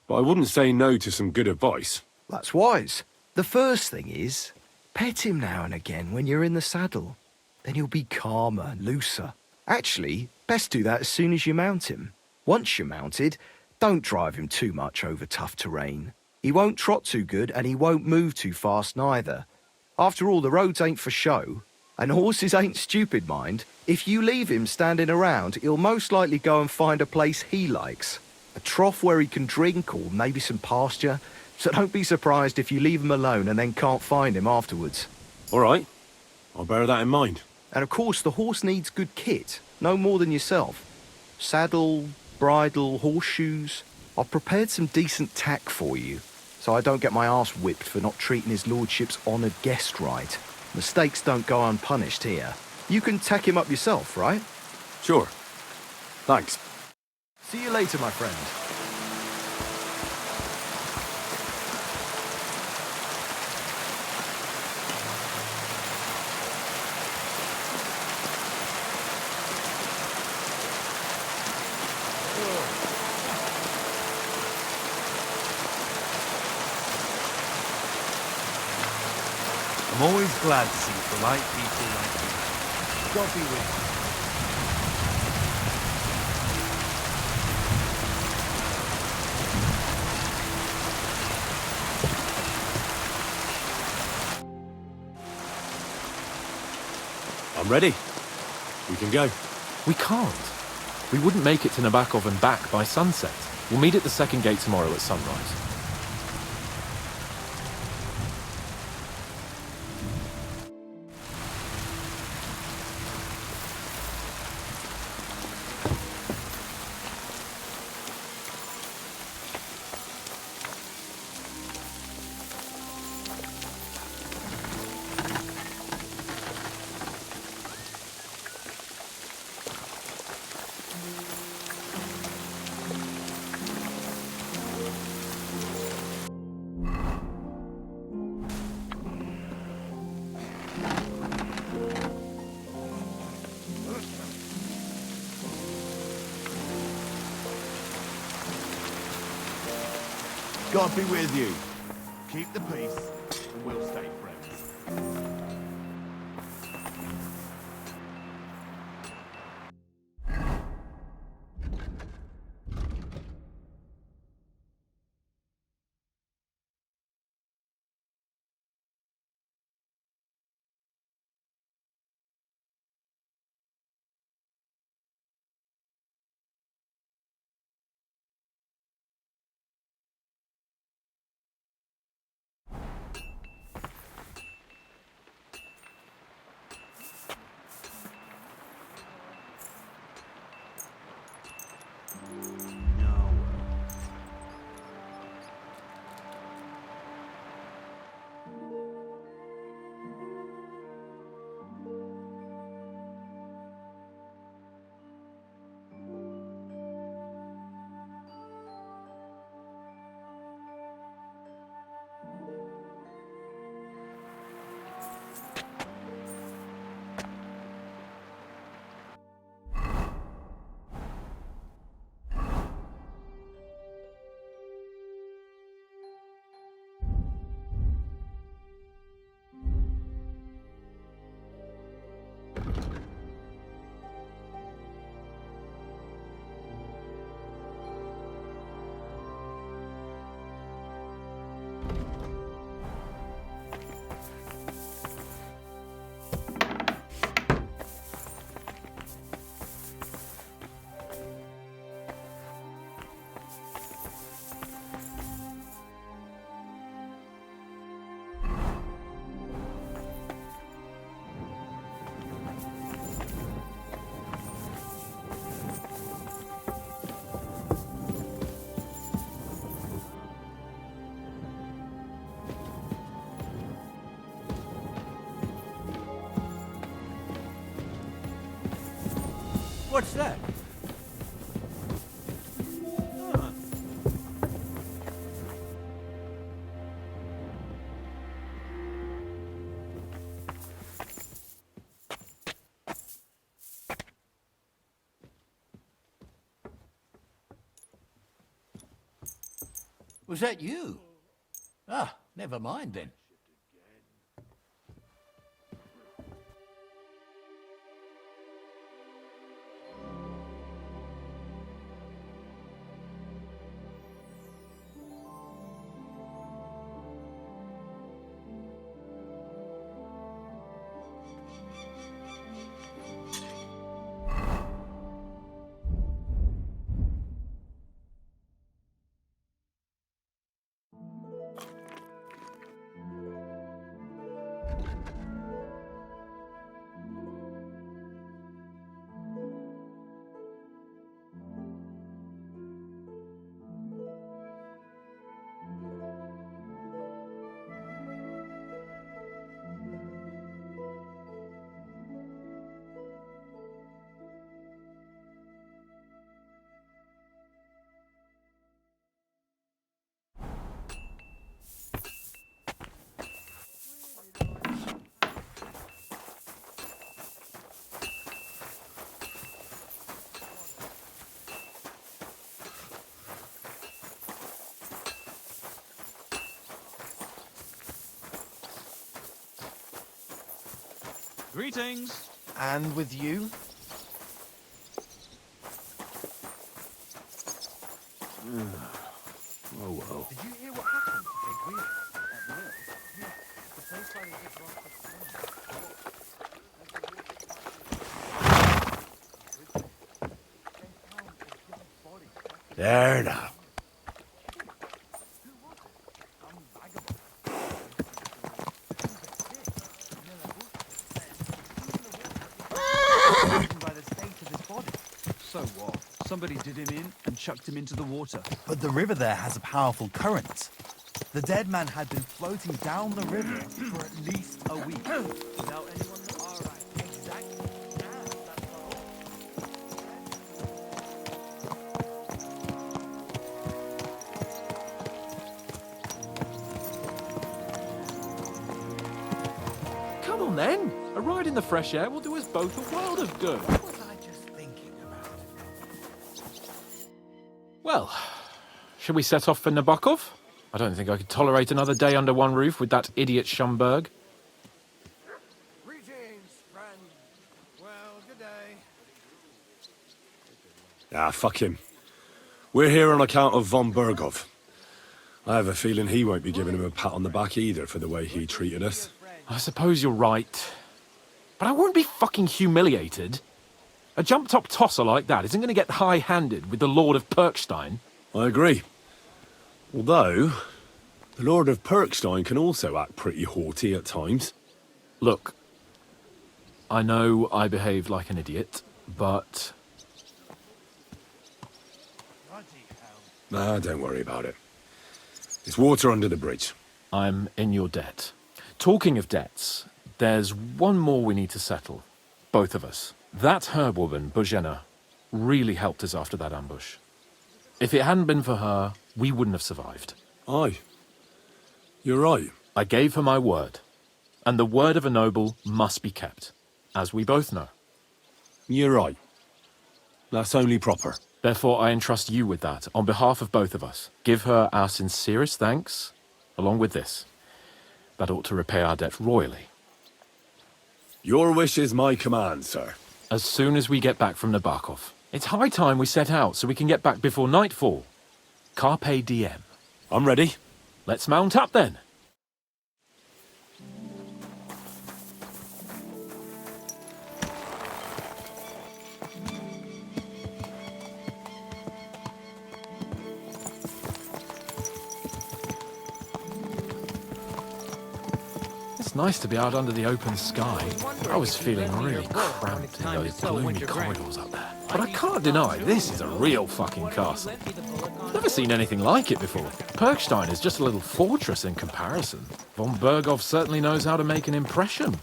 Speaker 3: but I wouldn't say no to some good advice.
Speaker 15: That's wise. The first thing is, pet him now and again when you're in the saddle. Then he'll be calmer and looser. Actually, best do that as soon as you mount him. Once you're mounted, don't drive him too much over tough terrain. He won't trot too good and he won't move too fast neither. After all, the roads ain't for show. And horses ain't stupid, mind. If you leave him standing around, he'll most likely go and find a place he likes. A trough where he can drink or maybe some pasture. So don't be surprised if you leave him alone and then can't find him afterwards.
Speaker 3: All right. I'll bear that in mind.
Speaker 15: And of course, the horse needs good kit. No more than yourself. Saddle, bridle, horseshoes. I've prepared some decent tack for you, so I don't get my arse whipped for not treating his lordship's honoured guest right. Mistakes don't go unpunished here. You can tack him up yourself, right?
Speaker 3: Sure. Thanks.
Speaker 15: See you later, my friend.
Speaker 2: I'm always glad to see polite people like you. God be with you.
Speaker 3: I'm ready. We can go.
Speaker 13: We can't. We wouldn't make it to Nabokov and back by sunset. We'll meet at the second gate tomorrow at sunrise.
Speaker 14: God be with you. Keep the peace, and we'll stay friends.
Speaker 4: What's that?
Speaker 16: Was that you? Ah, never mind then.
Speaker 1: Greetings.
Speaker 15: And with you?
Speaker 3: Oh well.
Speaker 15: Did you hear what happened to Big Wheel at the mill? Yeah, the place where they just robbed
Speaker 3: There now.
Speaker 1: By the state of his body. So what? Somebody did him in and chucked him into the water.
Speaker 2: But the river there has a powerful current. The dead man had been floating down the river for at least a week. Without anyone knowing. All right, exactly.
Speaker 13: Come on then. A ride in the fresh air will do us both a world of good.
Speaker 16: What was I just thinking about?
Speaker 13: Well, shall we set off for Nabokov? I don't think I could tolerate another day under one roof with that idiot Schomburg.
Speaker 14: Greetings, friend. Well, good day.
Speaker 3: Ah, fuck him. We're here on account of von Bergov. I have a feeling he won't be giving him a pat on the back either for the way he treated us.
Speaker 13: I suppose you're right. But I won't be fucking humiliated. A jump-top tosser like that isn't going to get high-handed with the Lord of Perkstein.
Speaker 3: I agree. Although, the Lord of Perkstein can also act pretty haughty at times.
Speaker 13: Look, I know I behaved like an idiot, but...
Speaker 3: Nah, don't worry about it. It's water under the bridge.
Speaker 13: I'm in your debt. Talking of debts, there's one more we need to settle. Both of us. That herb-woman, Bohemia, really helped us after that ambush. If it hadn't been for her, we wouldn't have survived.
Speaker 3: Aye. You're right.
Speaker 13: I gave her my word. And the word of a noble must be kept, as we both know.
Speaker 3: You're right. That's only proper.
Speaker 13: Therefore, I entrust you with that, on behalf of both of us. Give her our sincerest thanks, along with this. That ought to repay our debt royally.
Speaker 3: Your wish is my command, sir.
Speaker 13: As soon as we get back from Nabokov. It's high time we set out so we can get back before nightfall. Carpe diem.
Speaker 3: I'm ready.
Speaker 13: Let's mount up then. It's nice to be out under the open sky. I was feeling really cramped in those gloomy corridors up there. But I can't deny, this is a real fucking castle. I've never seen anything like it before. Perkstein is just a little fortress in comparison. Von Bergov certainly knows how to make an impression.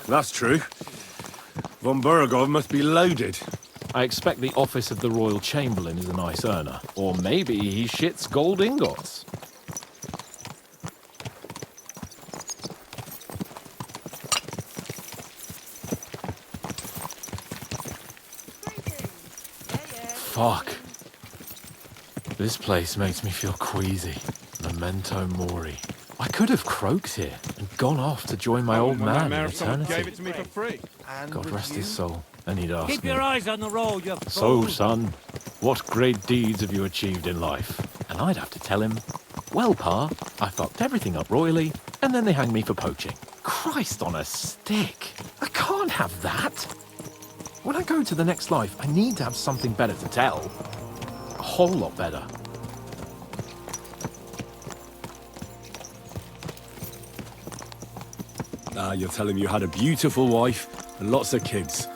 Speaker 3: That's true. Von Bergov must be loaded.
Speaker 13: I expect the office of the Royal Chamberlain is a nice earner. Or maybe he shits gold ingots. Fuck. This place makes me feel queasy. Memento mori. I could have croaked here and gone off to join my old man in eternity.
Speaker 14: Gave it to me for free.
Speaker 13: God rest his soul. And he'd ask
Speaker 17: Keep
Speaker 13: me,
Speaker 17: your eyes on the road, you
Speaker 13: "So,
Speaker 17: fool."
Speaker 13: son, what great deeds have you achieved in life?" And I'd have to tell him, "Well, Pa, I fucked everything up royally, and then they hanged me for poaching." Christ on a stick. I can't have that. When I go to the next life, I need to have something better to tell. A whole lot better.
Speaker 3: You'll tell him you had a beautiful wife and lots of kids.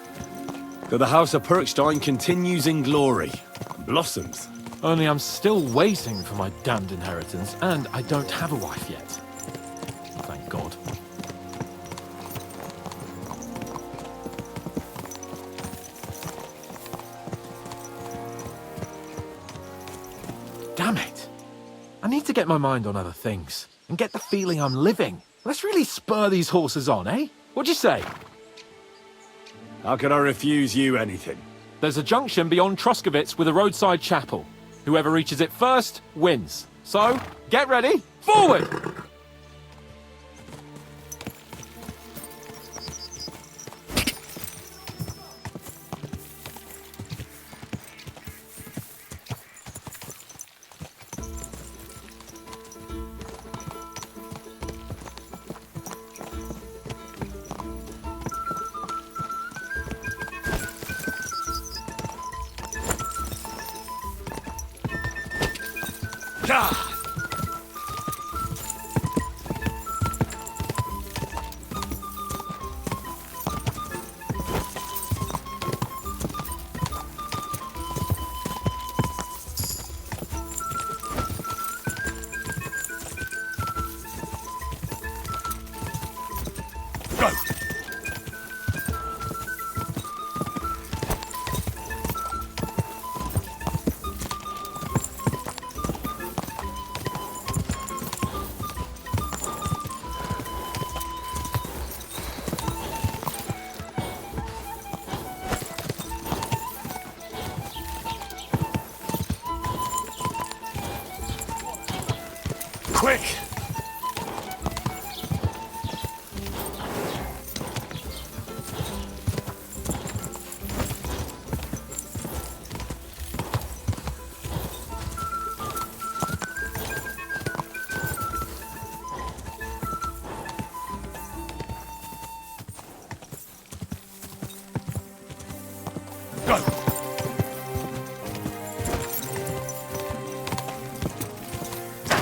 Speaker 3: That the House of Perkstein continues in glory. And blossoms.
Speaker 13: Only I'm still waiting for my damned inheritance, and I don't have a wife yet. Thank God. Damn it. I need to get my mind on other things, and get the feeling I'm living. Let's really spur these horses on, eh? What'd you say?
Speaker 3: How can I refuse you anything?
Speaker 13: There's a junction beyond Troskovitz with a roadside chapel. Whoever reaches it first wins. So, get ready, forward!
Speaker 3: quick!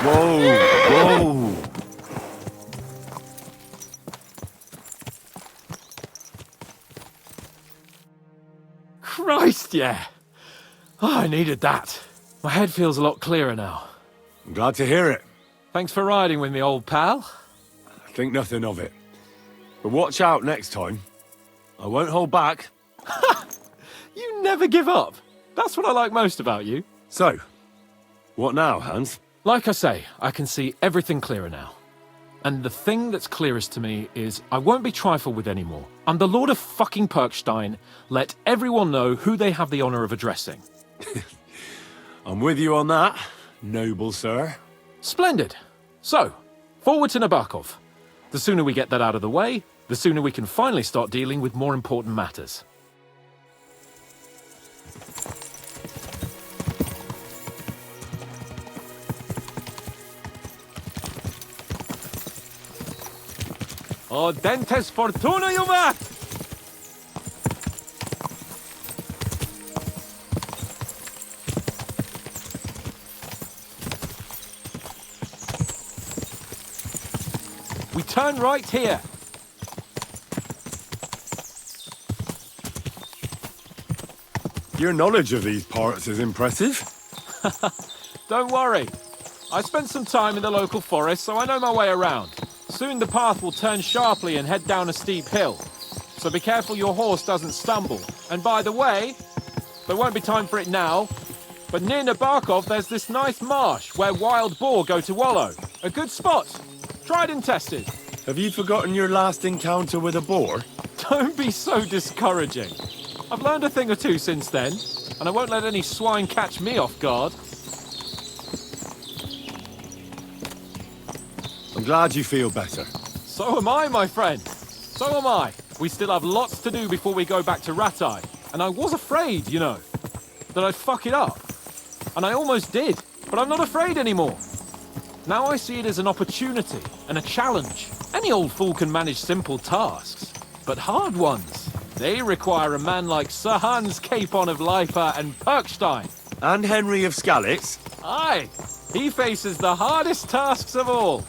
Speaker 3: Whoa! Whoa!
Speaker 13: Christ, yeah. Oh, I needed that. My head feels a lot clearer now.
Speaker 3: I'm glad to hear it.
Speaker 13: Thanks for riding with me, old pal.
Speaker 3: Think nothing of it. But watch out next time. I won't hold back.
Speaker 13: You never give up. That's what I like most about you.
Speaker 3: So, what now, Hans?
Speaker 13: Like I say, I can see everything clearer now. And the thing that's clearest to me is I won't be trifled with anymore. I'm the Lord of fucking Perkstein. Let everyone know who they have the honor of addressing.
Speaker 3: I'm with you on that, noble sir.
Speaker 13: Splendid. So, forward to Nabokov. The sooner we get that out of the way, the sooner we can finally start dealing with more important matters. O dentes fortuna juvat! We turn right here.
Speaker 3: Your knowledge of these parts is impressive.
Speaker 13: Don't worry. I spent some time in the local forest, so I know my way around. Soon the path will turn sharply and head down a steep hill. So be careful your horse doesn't stumble. And by the way, there won't be time for it now, but near Nabokov there's this nice marsh where wild boar go to wallow. A good spot. Tried and tested.
Speaker 3: Have you forgotten your last encounter with a boar?
Speaker 13: Don't be so discouraging. I've learned a thing or two since then, and I won't let any swine catch me off guard.
Speaker 3: I'm glad you feel better.
Speaker 13: So am I, my friend. So am I. We still have lots to do before we go back to Rattay. And I was afraid, you know, that I'd fuck it up. And I almost did, but I'm not afraid anymore. Now I see it as an opportunity and a challenge. Any old fool can manage simple tasks, but hard ones, they require a man like Sir Hans Capon of Leipa and Perkstein.
Speaker 3: And Henry of Skalitz.
Speaker 13: Aye, he faces the hardest tasks of all.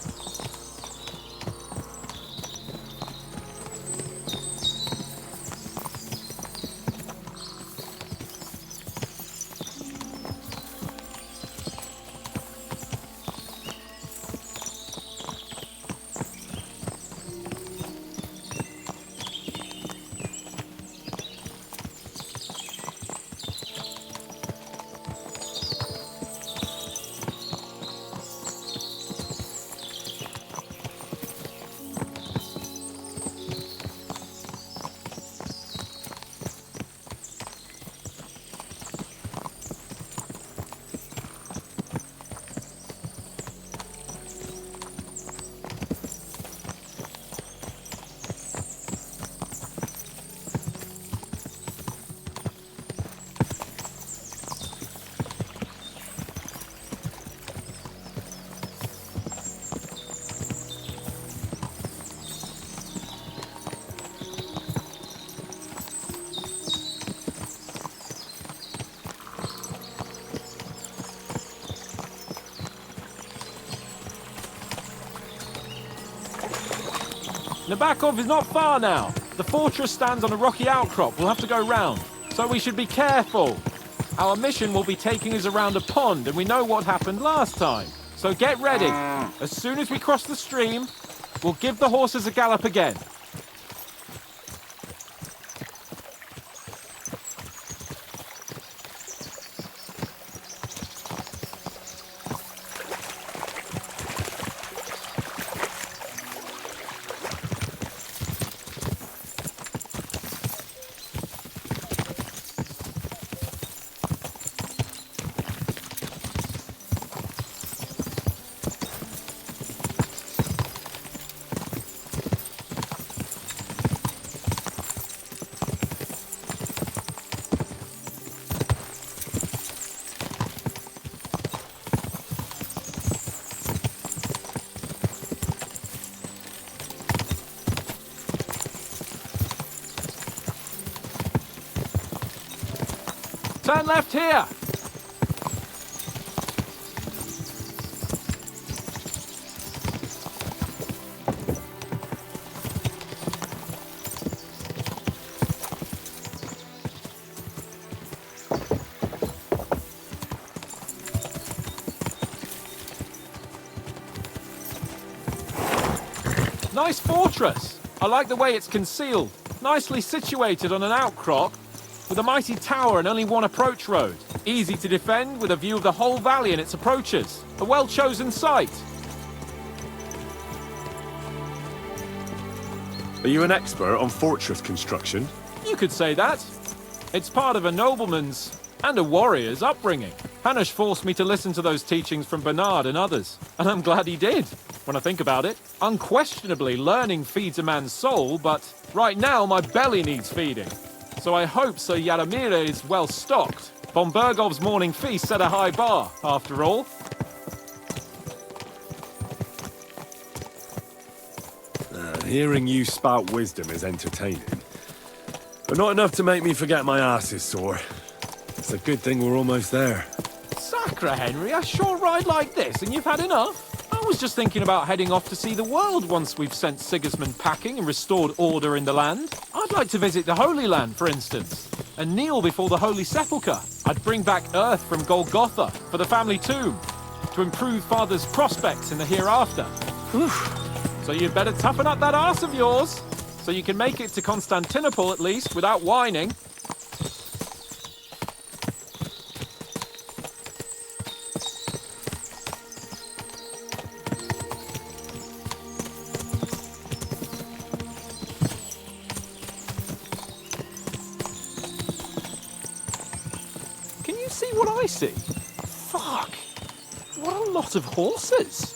Speaker 13: Nabokov is not far now. The fortress stands on a rocky outcrop. We'll have to go round, so we should be careful. Our mission will be taking us around a pond, and we know what happened last time. So get ready. As soon as we cross the stream, we'll give the horses a gallop again. Turn left here! Nice fortress! I like the way it's concealed. Nicely situated on an outcrop, with a mighty tower and only one approach road. Easy to defend, with a view of the whole valley and its approaches. A well-chosen site.
Speaker 3: Are you an expert on fortress construction?
Speaker 13: You could say that. It's part of a nobleman's and a warrior's upbringing. Hanush forced me to listen to those teachings from Bernard and others, and I'm glad he did, when I think about it. Unquestionably, learning feeds a man's soul, but right now my belly needs feeding. So I hope Sir Yaramira is well stocked. Von Bergov's morning feast set a high bar, after all.
Speaker 3: Hearing you spout wisdom is entertaining, but not enough to make me forget my ass is sore. It's a good thing we're almost there.
Speaker 13: Sacre, Henry, a short ride like this and you've had enough? I was just thinking about heading off to see the world once we've sent Sigismund packing and restored order in the land. I'd like to visit the Holy Land, for instance, and kneel before the Holy Sepulchre. I'd bring back earth from Golgotha for the family tomb, to improve Father's prospects in the hereafter. Whew. So you'd better toughen up that arse of yours, so you can make it to Constantinople at least, without whining. See what I see? Fuck! What a lot of horses!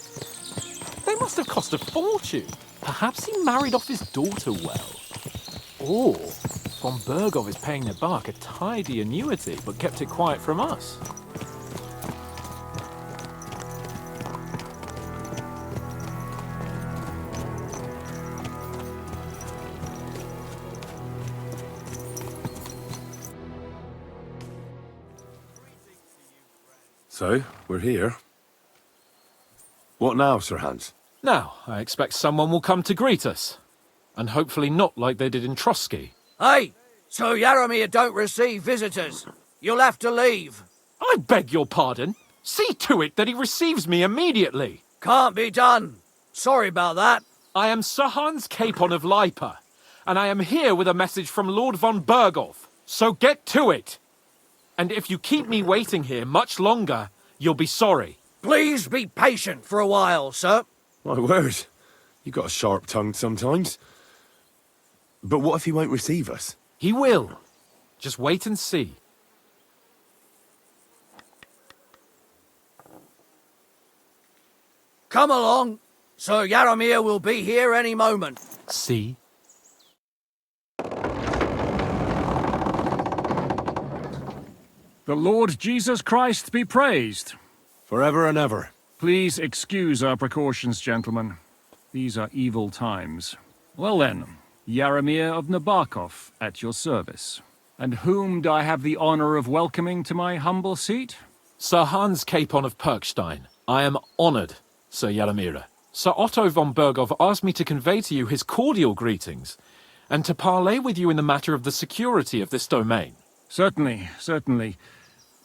Speaker 13: They must have cost a fortune. Perhaps he married off his daughter well. Or von Bergov is paying the bark a tidy annuity, but kept it quiet from us.
Speaker 3: So, we're here. What now, Sir Hans?
Speaker 13: Now, I expect someone will come to greet us. And hopefully not like they did in Trotsky.
Speaker 5: Hey! So Yaramir don't receive visitors. You'll have to leave.
Speaker 13: I beg your pardon. See to it that he receives me immediately.
Speaker 5: Can't be done. Sorry about that.
Speaker 13: I am Sir Hans Capon of Lipa, and I am here with a message from Lord von Bergov. So get to it. And if you keep me waiting here much longer, you'll be sorry.
Speaker 5: Please be patient for a while, sir.
Speaker 3: My word. You got a sharp tongue sometimes. But what if he won't receive us?
Speaker 13: He will. Just wait and see.
Speaker 5: Come along. Sir Yaramir will be here any moment.
Speaker 13: See?
Speaker 17: The Lord Jesus Christ be praised.
Speaker 3: Forever and ever.
Speaker 17: Please excuse our precautions, gentlemen. These are evil times. Well then, Yaramir of Nabokov at your service. And whom do I have the honor of welcoming to my humble seat?
Speaker 13: Sir Hans Capon of Perkstein. I am honored, Sir Yaramira. Sir Otto von Bergov asked me to convey to you his cordial greetings, and to parley with you in the matter of the security of this domain.
Speaker 17: Certainly, certainly.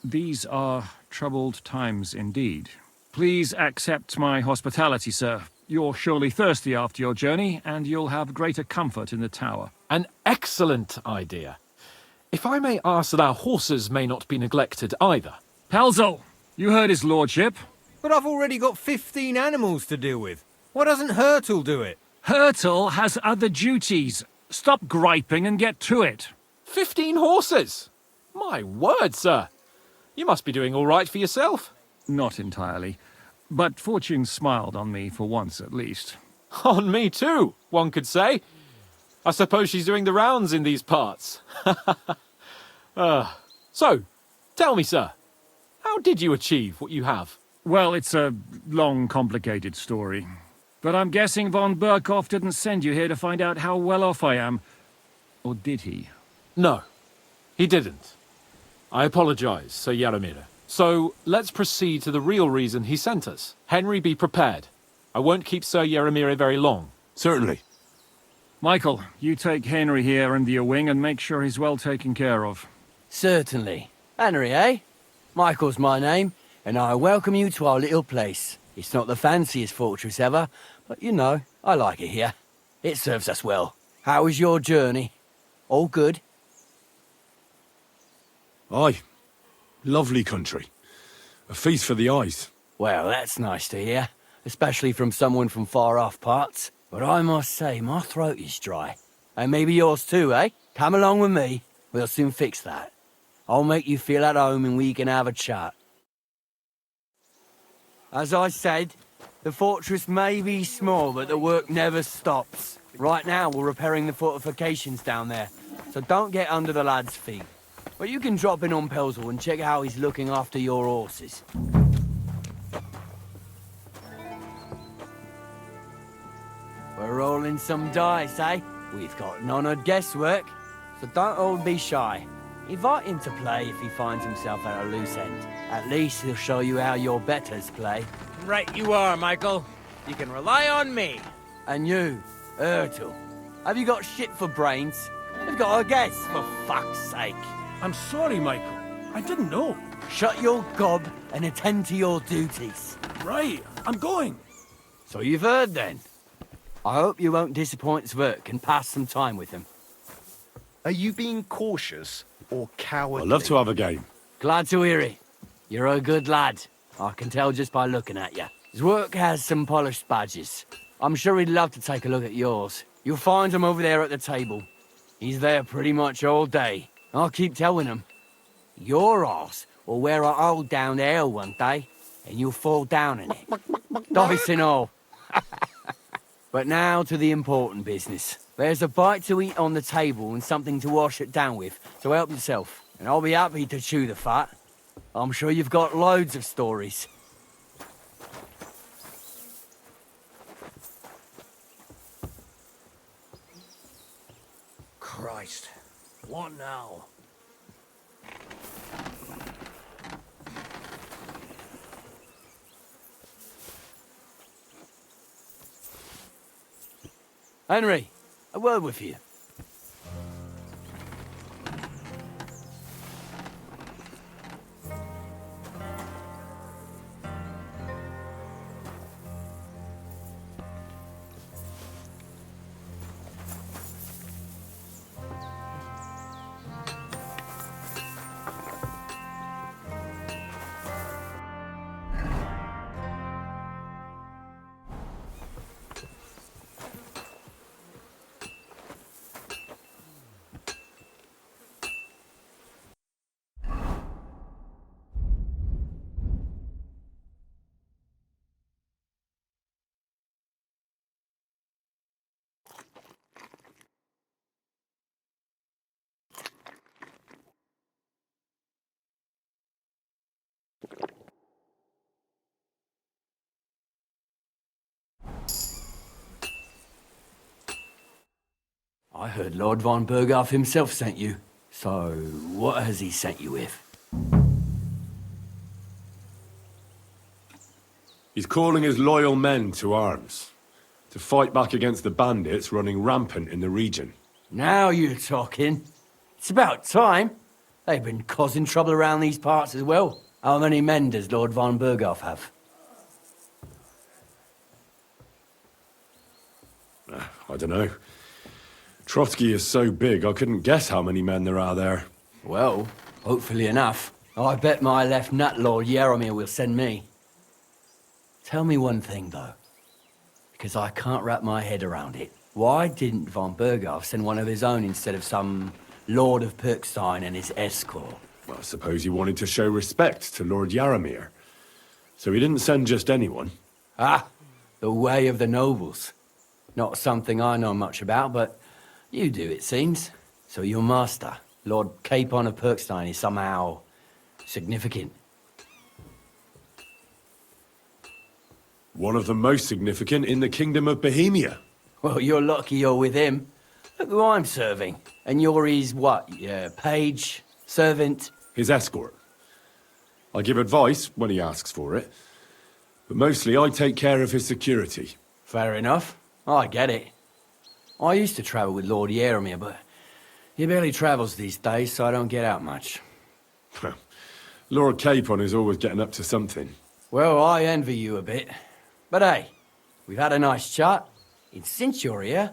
Speaker 17: These are troubled times indeed. Please accept my hospitality, sir. You're surely thirsty after your journey, and you'll have greater comfort in the tower.
Speaker 13: An excellent idea. If I may ask that our horses may not be neglected either.
Speaker 17: Pelzel, you heard his lordship.
Speaker 18: But I've already got 15 animals to deal with. Why doesn't Hurtle do it?
Speaker 17: Hurtle has other duties. Stop griping and get to it.
Speaker 13: 15 horses? My word, sir. You must be doing all right for yourself.
Speaker 17: Not entirely. But fortune smiled on me for once at least.
Speaker 13: On me too, one could say. I suppose she's doing the rounds in these parts. So, tell me, sir, how did you achieve what you have?
Speaker 17: Well, it's a long, complicated story. But I'm guessing von Berkov didn't send you here to find out how well off I am. Or did he?
Speaker 13: No, he didn't. I apologize, Sir Yaramir. So, let's proceed to the real reason he sent us. Henry, be prepared. I won't keep Sir Yaramir very long.
Speaker 3: Certainly.
Speaker 17: Michael, you take Henry here under your wing and make sure he's well taken care of.
Speaker 19: Certainly. Henry, eh? Michael's my name, and I welcome you to our little place. It's not the fanciest fortress ever, but you know, I like it here. It serves us well. How was your journey? All good?
Speaker 3: Aye. Lovely country. A feast for the eyes.
Speaker 19: Well, that's nice to hear, especially from someone from far-off parts. But I must say, my throat is dry. And maybe yours too, eh? Come along with me. We'll soon fix that. I'll make you feel at home and we can have a chat. As I said, the fortress may be small, but the work never stops. Right now, we're repairing the fortifications down there, so don't get under the lad's feet. But you can drop in on Pelzel and check how he's looking after your horses. We're rolling some dice, eh? We've got none of guesswork, so don't all be shy. Invite him to play if he finds himself at a loose end. At least he'll show you how your betters play.
Speaker 18: Right you are, Michael. You can rely on me.
Speaker 19: And you, Ertul, have you got shit for brains? You've got a guess, for fuck's sake.
Speaker 8: I'm sorry, Michael. I didn't know.
Speaker 19: Shut your gob and attend to your duties.
Speaker 8: Right, I'm going.
Speaker 19: So you've heard then. I hope you won't disappoint Zwerk and pass some time with him.
Speaker 15: Are you being cautious or cowardly?
Speaker 3: I'd love to have a game.
Speaker 19: Glad to hear it. You're a good lad. I can tell just by looking at you. Zwerk has some polished badges. I'm sure he'd love to take a look at yours. You'll find him over there at the table. He's there pretty much all day. I'll keep telling him. Your arse will wear a hole down there one day, and you'll fall down in it. Dice and all. But now to the important business. There's a bite to eat on the table and something to wash it down with, so help yourself. And I'll be happy to chew the fat. I'm sure you've got loads of stories.
Speaker 5: Christ, what now?
Speaker 19: Henry, a word with you. I heard Lord von Berghoff himself sent you. So, what has he sent you with?
Speaker 3: He's calling his loyal men to arms, to fight back against the bandits running rampant in the region.
Speaker 19: Now you're talking. It's about time. They've been causing trouble around these parts as well. How many men does Lord von Berghoff have?
Speaker 3: I don't know. Trotsky is so big, I couldn't guess how many men there are there.
Speaker 19: Well, hopefully enough. I bet my left nut Lord Yaramir will send me. Tell me one thing, though, because I can't wrap my head around it. Why didn't von Berghoff send one of his own instead of some Lord of Perkstein and his escort?
Speaker 3: Well, I suppose he wanted to show respect to Lord Yaramir. So he didn't send just anyone.
Speaker 19: Ah, the way of the nobles. Not something I know much about, but you do, it seems. So your master, Lord Capon of Perkstein, is somehow significant.
Speaker 3: One of the most significant in the Kingdom of Bohemia.
Speaker 19: Well, you're lucky you're with him. Look who I'm serving. And you're his, what, page, servant?
Speaker 3: his escort. I give advice when he asks for it, but mostly I take care of his security.
Speaker 19: Fair enough. I get it. I used to travel with Lord Yeremir, but he barely travels these days, so I don't get out much.
Speaker 3: Lord Capon is always getting up to something.
Speaker 19: Well, I envy you a bit. But hey, we've had a nice chat. And since you're here,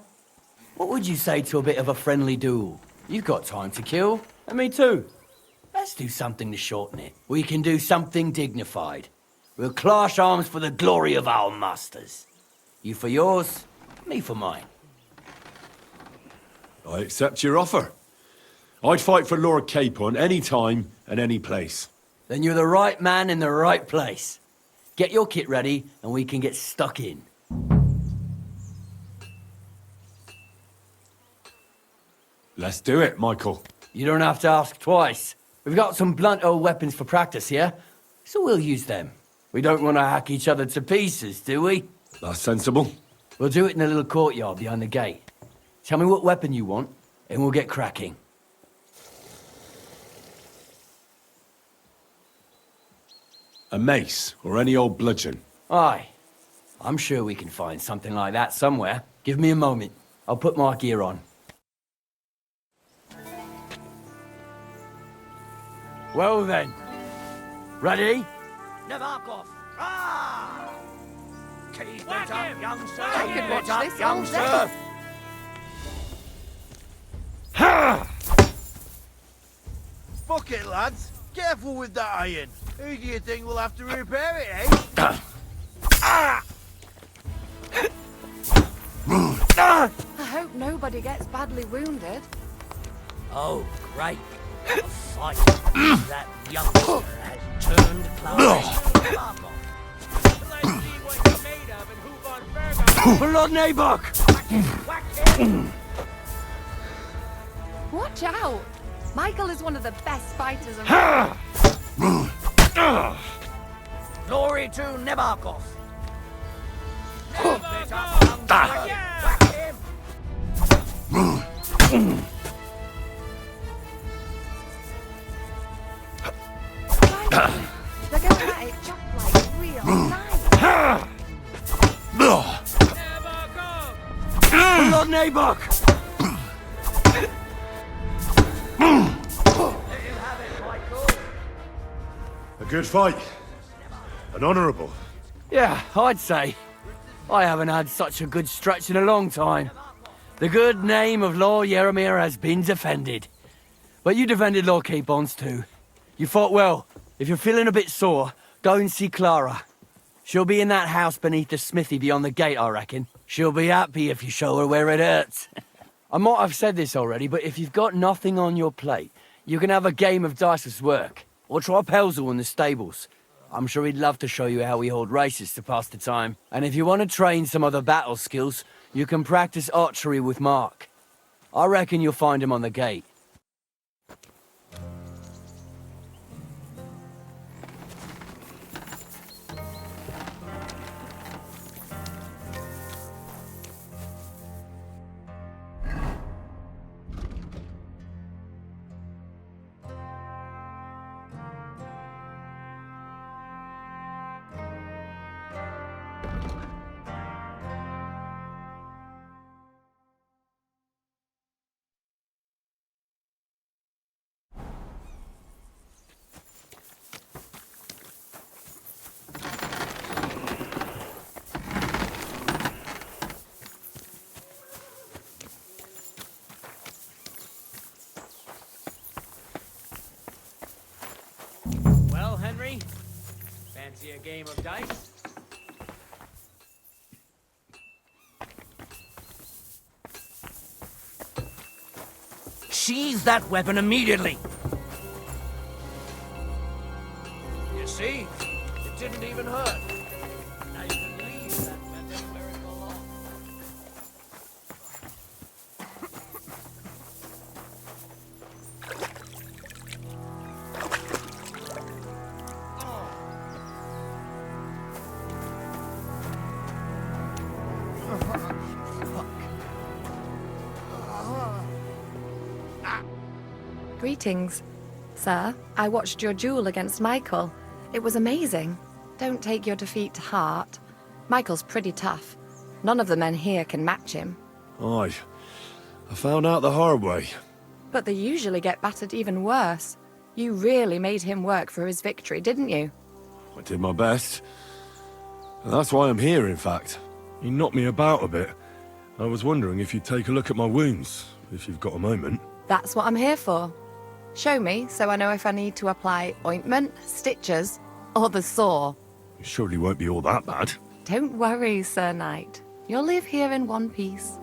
Speaker 19: what would you say to a bit of a friendly duel? You've got time to kill, and me too. Let's do something to shorten it. We can do something dignified. We'll clash arms for the glory of our masters. You for yours, me for mine.
Speaker 3: I accept your offer. I'd fight for Lord Capon any time and any place.
Speaker 19: Then you're the right man in the right place. Get your kit ready, and we can get stuck in.
Speaker 3: Let's do it, Michael.
Speaker 19: You don't have to ask twice. We've got some blunt old weapons for practice here, so we'll use them. We don't want to hack each other to pieces, do we?
Speaker 3: That's sensible.
Speaker 19: We'll do it in the little courtyard behind the gate. Tell me what weapon you want, and we'll get cracking.
Speaker 3: A mace, or any old bludgeon.
Speaker 19: Aye. I'm sure we can find something like that somewhere. Give me a moment. I'll put my gear on. Well then. Ready?
Speaker 5: Nevarkov! Ah! Keep it up, young sir!
Speaker 10: I could
Speaker 5: Keep
Speaker 10: watch
Speaker 5: it up,
Speaker 10: this
Speaker 5: young
Speaker 10: all
Speaker 5: sir!
Speaker 10: day.
Speaker 14: Fuck it, lads. Careful with that iron. Who do you think will have to repair it, eh?
Speaker 10: I hope nobody gets badly wounded.
Speaker 5: Oh, great. A fight. That youngster has turned clown.
Speaker 19: Lord Nabok!
Speaker 10: Watch out! Michael is one of the best fighters around.
Speaker 5: Glory to Nebarkov! Keep it up, young sir! Whack him!
Speaker 10: They're going at it just like real knives.
Speaker 19: Lord Nabok!
Speaker 3: A good fight. An honourable.
Speaker 19: Yeah, I'd say. I haven't had such a good stretch in a long time. The good name of Lord Yeremir has been defended. But you defended Lord Capon's too. You fought well. If you're feeling a bit sore, go and see Clara. She'll be in that house beneath the smithy beyond the gate, I reckon. She'll be happy if you show her where it hurts. I might have said this already, but if you've got nothing on your plate, you can have a game of dice's work. Or try Pelzel in the stables. I'm sure he'd love to show you how we hold races to pass the time. And if you want to train some other battle skills, you can practice archery with Mark. I reckon you'll find him on the gate.
Speaker 5: Well, Henry, fancy a game of dice? Sheathe that weapon immediately! You see? It didn't even hurt. Now you can leave that weapon where it belongs.
Speaker 10: Greetings.
Speaker 9: Sir, I watched your duel against Michael. It was amazing. Don't take your defeat to heart. Michael's pretty tough. None of the men here can match him.
Speaker 3: Aye. I found out the hard way.
Speaker 9: But they usually get battered even worse. You really made him work for his victory, didn't you?
Speaker 3: I did my best. And that's why I'm here, in fact. You knocked me about a bit. I was wondering if you'd take a look at my wounds, if you've got a moment.
Speaker 9: That's what I'm here for. Show me, so I know if I need to apply ointment, stitches, or the saw.
Speaker 3: It surely won't be all that bad.
Speaker 9: Don't worry, Sir Knight. You'll live here in one piece.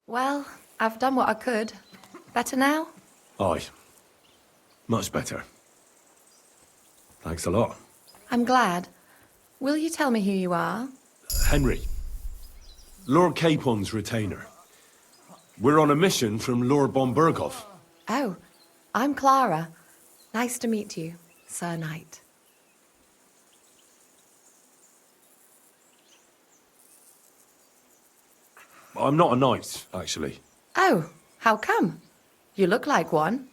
Speaker 9: Well, I've done what I could. Better now?
Speaker 3: Aye. Much better. Thanks a lot.
Speaker 9: I'm glad. Will you tell me who you are?
Speaker 3: Henry. Lord Capon's retainer. We're on a mission from Lord Bombergoff.
Speaker 9: Oh, I'm Clara. Nice to meet you, Sir Knight.
Speaker 3: I'm not a knight, actually.
Speaker 9: Oh, how come? You look like one.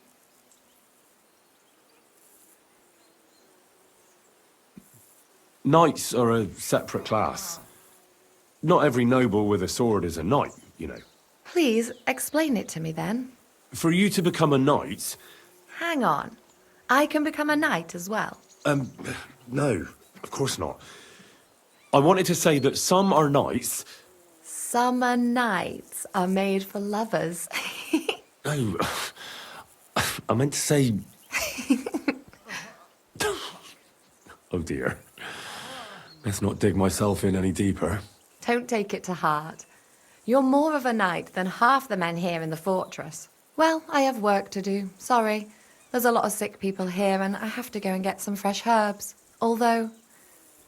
Speaker 3: Knights are a separate class. Not every noble with a sword is a knight, you know.
Speaker 9: Please, explain it to me then.
Speaker 3: For you to become a knight...
Speaker 9: Hang on. I can become a knight as well.
Speaker 3: No, of course not. I wanted to say that some are knights...
Speaker 9: Summer nights are made for lovers.
Speaker 3: No, I meant to say... Oh dear. Let's not dig myself in any deeper.
Speaker 9: Don't take it to heart. You're more of a knight than half the men here in the fortress. Well, I have work to do. Sorry. There's a lot of sick people here and I have to go and get some fresh herbs. Although,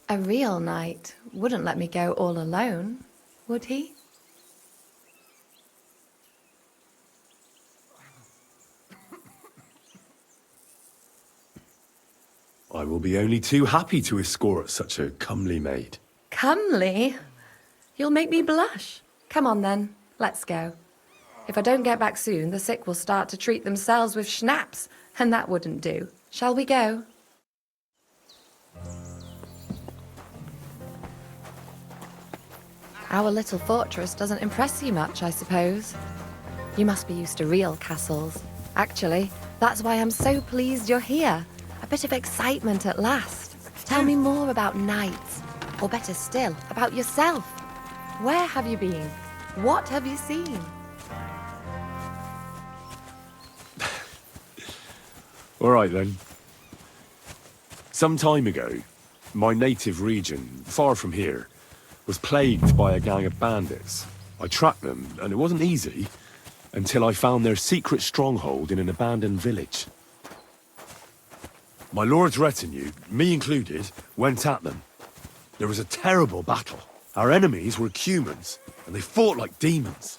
Speaker 9: a real knight wouldn't let me go all alone, would he?
Speaker 3: I will be only too happy to escort such a comely maid.
Speaker 9: Comely? You'll make me blush. Come on then, let's go. If I don't get back soon, the sick will start to treat themselves with schnapps, and that wouldn't do. Shall we go? Our little fortress doesn't impress you much, I suppose. You must be used to real castles. Actually, that's why I'm so pleased you're here. A bit of excitement at last. Tell me more about knights, or better still, about yourself. Where have you been? What have you seen?
Speaker 3: All right, then. Some time ago, my native region, far from here, was plagued by a gang of bandits. I tracked them, and it wasn't easy, until I found their secret stronghold in an abandoned village. My lord's retinue, me included, went at them. There was a terrible battle. Our enemies were humans, and they fought like demons.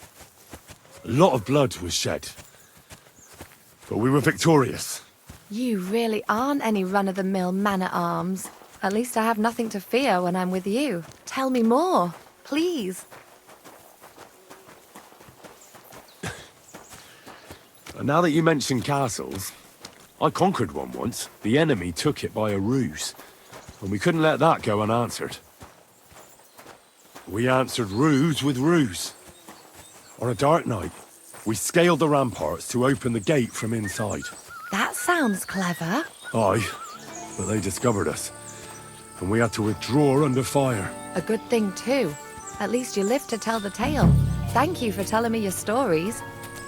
Speaker 3: A lot of blood was shed. But we were victorious.
Speaker 9: You really aren't any run-of-the-mill man-at-arms. At least I have nothing to fear when I'm with you. Tell me more, please.
Speaker 3: And now that you mention castles, I conquered one once. The enemy took it by a ruse, and we couldn't let that go unanswered. We answered ruse with ruse. On a dark night, we scaled the ramparts to open the gate from inside.
Speaker 9: That sounds clever.
Speaker 3: Aye, but they discovered us, and we had to withdraw under fire.
Speaker 9: A good thing, too. At least you lived to tell the tale. Thank you for telling me your stories.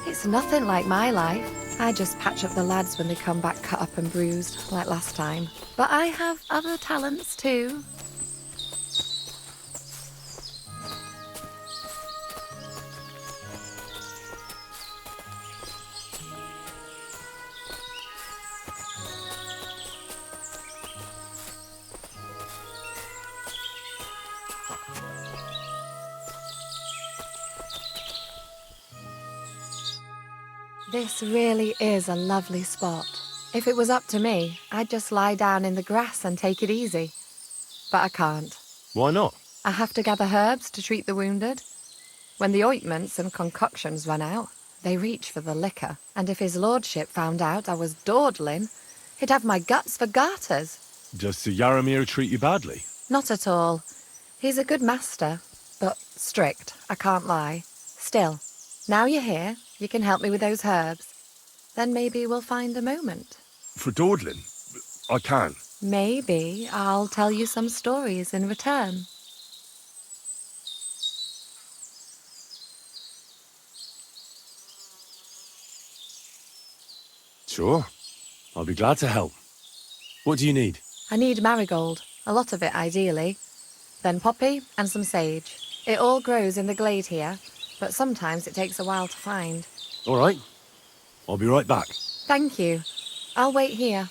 Speaker 9: It's nothing like my life. I just patch up the lads when they come back cut up and bruised, like last time. But I have other talents, too. This really is a lovely spot. If it was up to me, I'd just lie down in the grass and take it easy. But I can't.
Speaker 3: Why not?
Speaker 9: I have to gather herbs to treat the wounded. When the ointments and concoctions run out, They reach for the liquor, and if his lordship found out I was dawdling, he'd have my guts for garters.
Speaker 3: Does Sir Yaramir treat you badly?
Speaker 9: Not at all. He's a good master, but strict, I can't lie. Still, now you're here, you can help me with those herbs. Then maybe we'll find a moment.
Speaker 3: For dawdling? I can.
Speaker 9: Maybe I'll tell you some stories in return.
Speaker 3: Sure. I'll be glad to help. What do you need?
Speaker 9: I need marigold, a lot of it ideally. Then poppy and some sage. It all grows in the glade here, but sometimes it takes a while to find.
Speaker 3: All right. I'll be right back.
Speaker 9: Thank you. I'll wait here.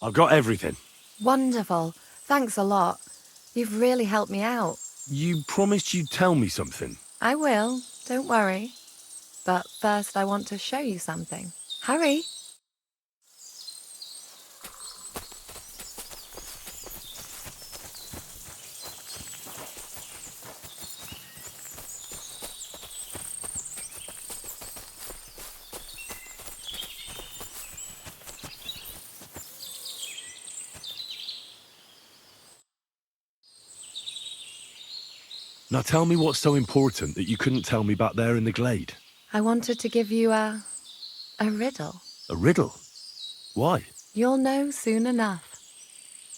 Speaker 3: I've got everything.
Speaker 9: Wonderful. Thanks a lot. You've really helped me out.
Speaker 3: You promised you'd tell me something.
Speaker 9: I will. Don't worry. But first I want to show you something. Hurry.
Speaker 3: Now tell me what's so important that you couldn't tell me back there in the glade.
Speaker 9: I wanted to give you a riddle.
Speaker 3: A riddle? Why?
Speaker 9: You'll know soon enough.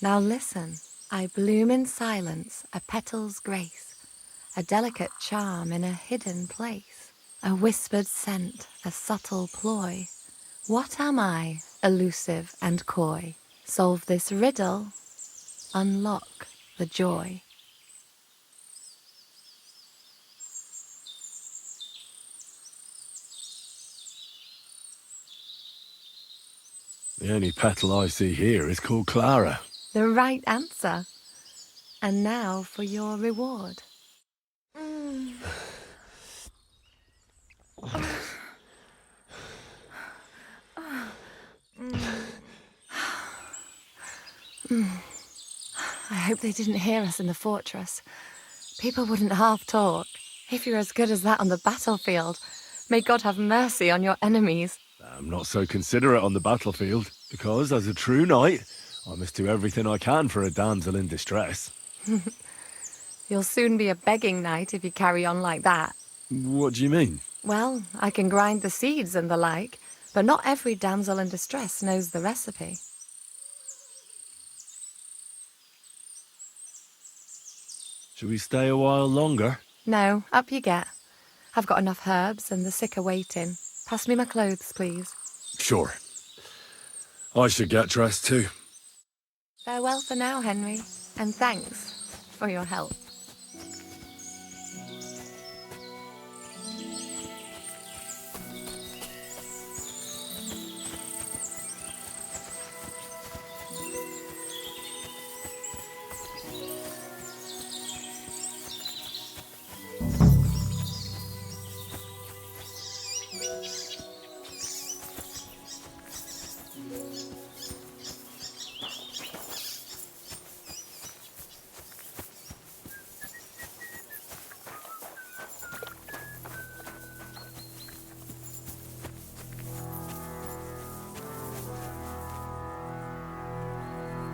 Speaker 9: Now listen. I bloom in silence, a petal's grace, a delicate charm in a hidden place, a whispered scent, a subtle ploy. What am I, elusive and coy? Solve this riddle, unlock the joy.
Speaker 3: The only petal I see here is called Clara.
Speaker 9: The right answer. And now for your reward. I hope they didn't hear us in the fortress. People wouldn't half talk. If you're as good as that on the battlefield, may God have mercy on your enemies.
Speaker 3: I'm not so considerate on the battlefield, because as a true knight, I must do everything I can for a damsel in distress.
Speaker 9: You'll soon be a begging knight if you carry on like that.
Speaker 3: What do you mean?
Speaker 9: Well, I can grind the seeds and the like, but not every damsel in distress knows the recipe.
Speaker 3: Shall we stay a while longer?
Speaker 9: No, up you get. I've got enough herbs and the sick are waiting. Pass me my clothes, please.
Speaker 3: Sure. I should get dressed too.
Speaker 9: Farewell for now, Henry, and thanks for your help.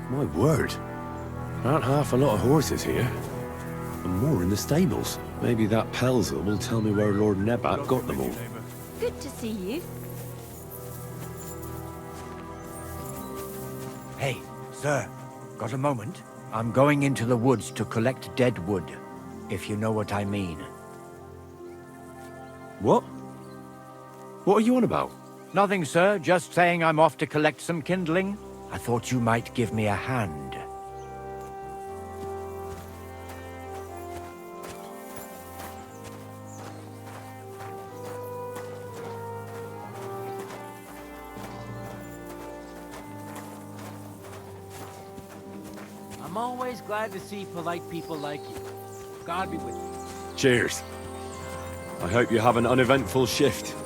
Speaker 3: My word. There aren't half a lot of horses here. And more in the stables. Maybe that Pelzel will tell me where Lord Nebat got them all.
Speaker 6: Good to see you.
Speaker 4: Hey, sir, got a moment? I'm going into the woods to collect dead wood, if you know what I mean.
Speaker 3: What? What are you on about?
Speaker 4: Nothing, sir. Just saying I'm off to collect some kindling. I thought you might give me a hand.
Speaker 19: I'm always glad to see polite people like you. God be with you.
Speaker 3: Cheers. I hope you have an uneventful shift.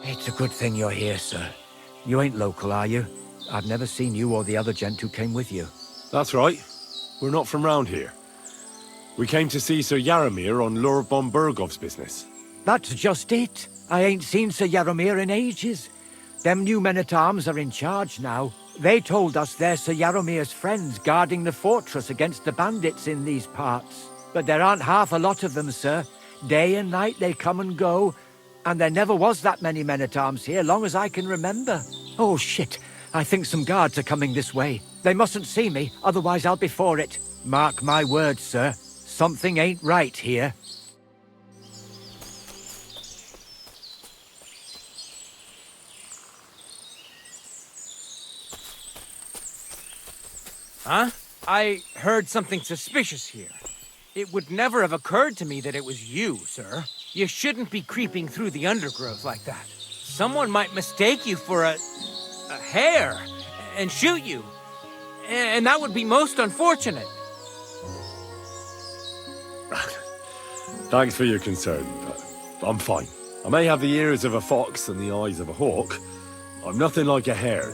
Speaker 4: It's a good thing you're here, sir. You ain't local, are you? I've never seen you or the other gent who came with you.
Speaker 3: That's right. We're not from round here. We came to see Sir Yaramir on Lord von Bergov's business.
Speaker 4: That's just it. I ain't seen Sir Yaromir in ages. Them new men-at-arms are in charge now. They told us they're Sir Yaromir's friends guarding the fortress against the bandits in these parts. But there aren't half a lot of them, sir. Day and night they come and go, and there never was that many men-at-arms here, long as I can remember. Oh, shit. I think some guards are coming this way. They mustn't see me, otherwise I'll be for it. Mark my words, sir. Something ain't right here.
Speaker 20: Huh? I heard something suspicious here. It would never have occurred to me that it was you, sir. You shouldn't be creeping through the undergrowth like that. Someone might mistake you for a hare and shoot you. And that would be most unfortunate.
Speaker 3: Thanks for your concern, but I'm fine. I may have the ears of a fox and the eyes of a hawk. I'm nothing like a hare,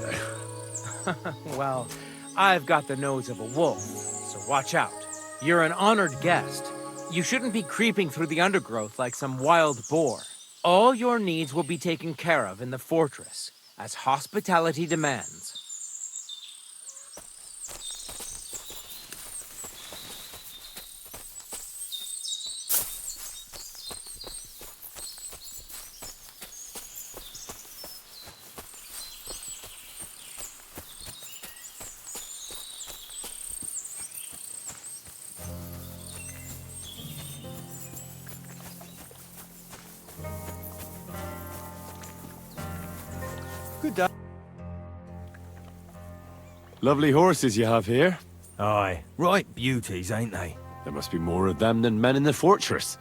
Speaker 3: though.
Speaker 20: Well, I've got the nose of a wolf, so watch out. You're an honored guest. You shouldn't be creeping through the undergrowth like some wild boar. All your needs will be taken care of in the fortress, as hospitality demands.
Speaker 14: Good day.
Speaker 3: Lovely horses you have here.
Speaker 18: Aye, right beauties, ain't they?
Speaker 3: There must be more of them than men in the fortress.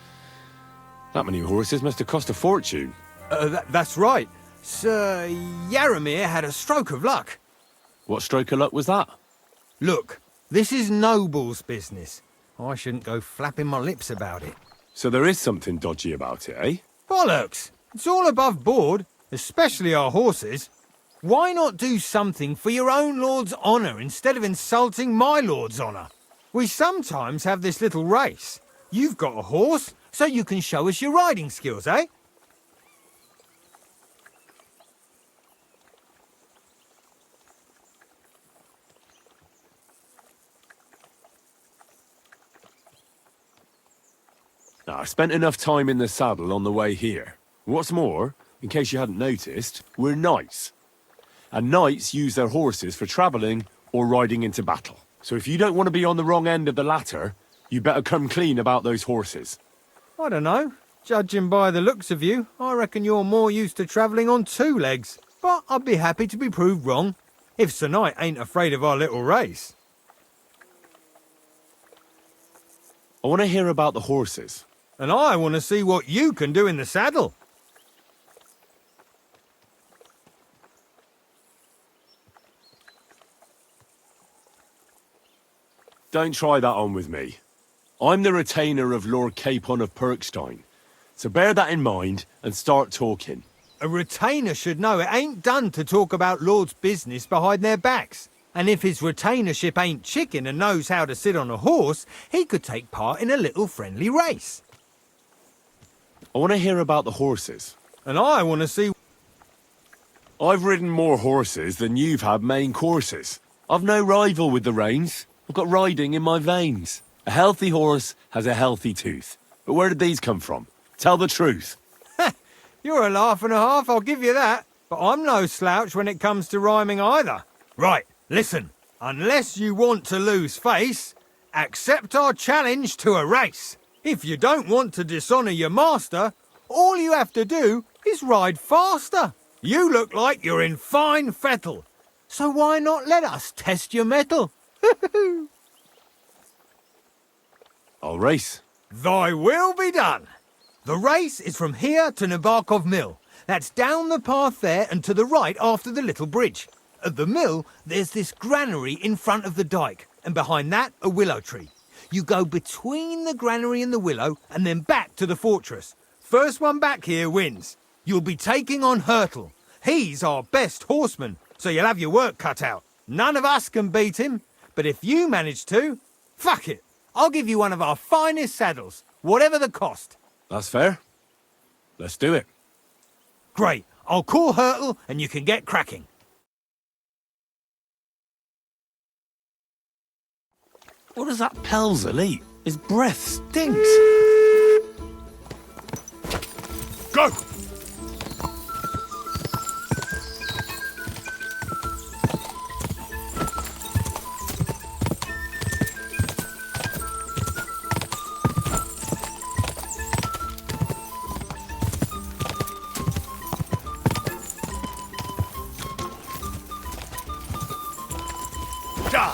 Speaker 3: That many horses must have cost a fortune.
Speaker 18: That's right. Sir Yaromir had a stroke of luck.
Speaker 3: What stroke of luck was that?
Speaker 18: Look, this is noble's business. I shouldn't go flapping my lips about it.
Speaker 3: So there is something dodgy about it, eh?
Speaker 18: Bollocks! It's all above board, especially our horses. Why not do something for your own lord's honour instead of insulting my lord's honour? We sometimes have this little race. You've got a horse, so you can show us your riding skills, eh?
Speaker 3: Now, I spent enough time in the saddle on the way here. What's more, in case you hadn't noticed, we're knights. And knights use their horses for travelling or riding into battle. So if you don't want to be on the wrong end of the latter, you better come clean about those horses.
Speaker 18: I don't know. Judging by the looks of you, I reckon you're more used to travelling on two legs. But I'd be happy to be proved wrong, if Sir Knight ain't afraid of our little race.
Speaker 3: I want to hear about the horses.
Speaker 18: And I want to see what you can do in the saddle.
Speaker 3: Don't try that on with me. I'm the retainer of Lord Capon of Perkstein. So bear that in mind and start talking.
Speaker 18: A retainer should know it ain't done to talk about lords' business behind their backs. And if his retainership ain't chicken and knows how to sit on a horse, he could take part in a little friendly race.
Speaker 3: I want to hear about the horses.
Speaker 18: And I want to see...
Speaker 3: I've ridden more horses than you've had main courses. I've no rival with the reins. I've got riding in my veins. A healthy horse has a healthy tooth. But where did these come from? Tell the truth.
Speaker 18: You're a laugh and a half, I'll give you that. But I'm no slouch when it comes to rhyming either. Right, listen. Unless you want to lose face, accept our challenge to a race. If you don't want to dishonour your master, all you have to do is ride faster. You look like you're in fine fettle. So why not let us test your mettle?
Speaker 3: I'll race.
Speaker 18: Thy will be done. The race is from here to Nabokov Mill. That's down the path there and to the right after the little bridge. At the mill, there's this granary in front of the dyke, and behind that, a willow tree. You go between the granary and the willow, and then back to the fortress. First one back here wins. You'll be taking on Hurtle. He's our best horseman, so you'll have your work cut out. None of us can beat him, but if you manage to, fuck it. I'll give you one of our finest saddles, whatever the cost.
Speaker 3: That's fair.
Speaker 12: Let's do it.
Speaker 18: Great. I'll call Hurtle and you can get cracking.
Speaker 12: What does that Pelzel eat? His breath stinks.
Speaker 11: Go! Da!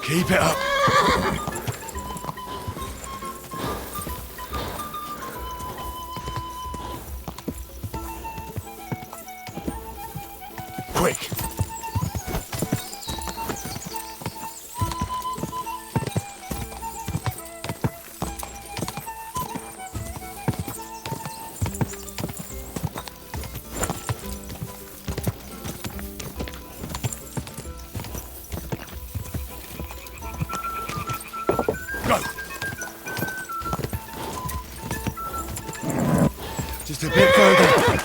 Speaker 3: Keep it up.
Speaker 11: Quick!
Speaker 3: Just a bit further.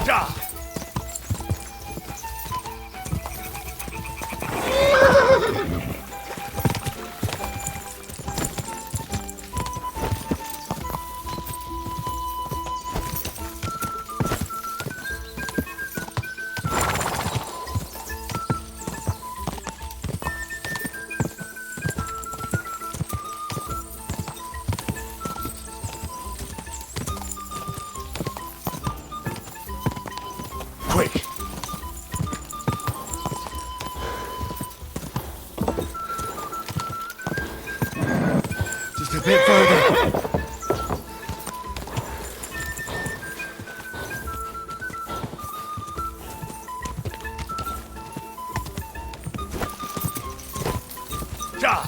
Speaker 11: Da! Quick!
Speaker 3: Just a bit further.
Speaker 11: Da!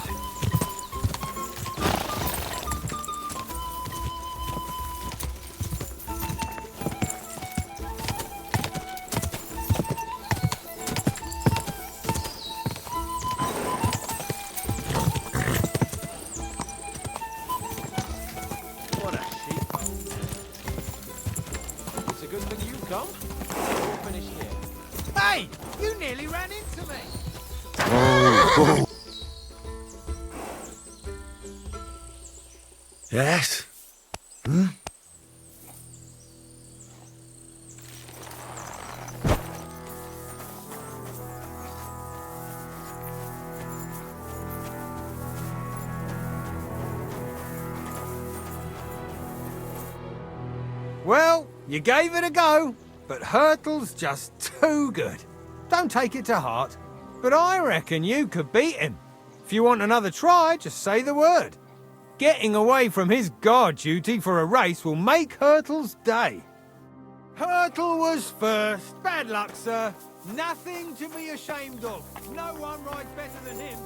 Speaker 1: What a sheep. It's a good thing you come. We'll finish here.
Speaker 18: Hey! You nearly ran into me!
Speaker 3: Yes? Hmm?
Speaker 18: Well, you gave it a go, but Hurtle's just too good. Don't take it to heart, but I reckon you could beat him. If you want another try, just say the word. Getting away from his guard duty for a race will make Hurtle's day. Hurtle was first. Bad luck, sir. Nothing to be ashamed of. No one rides better than him.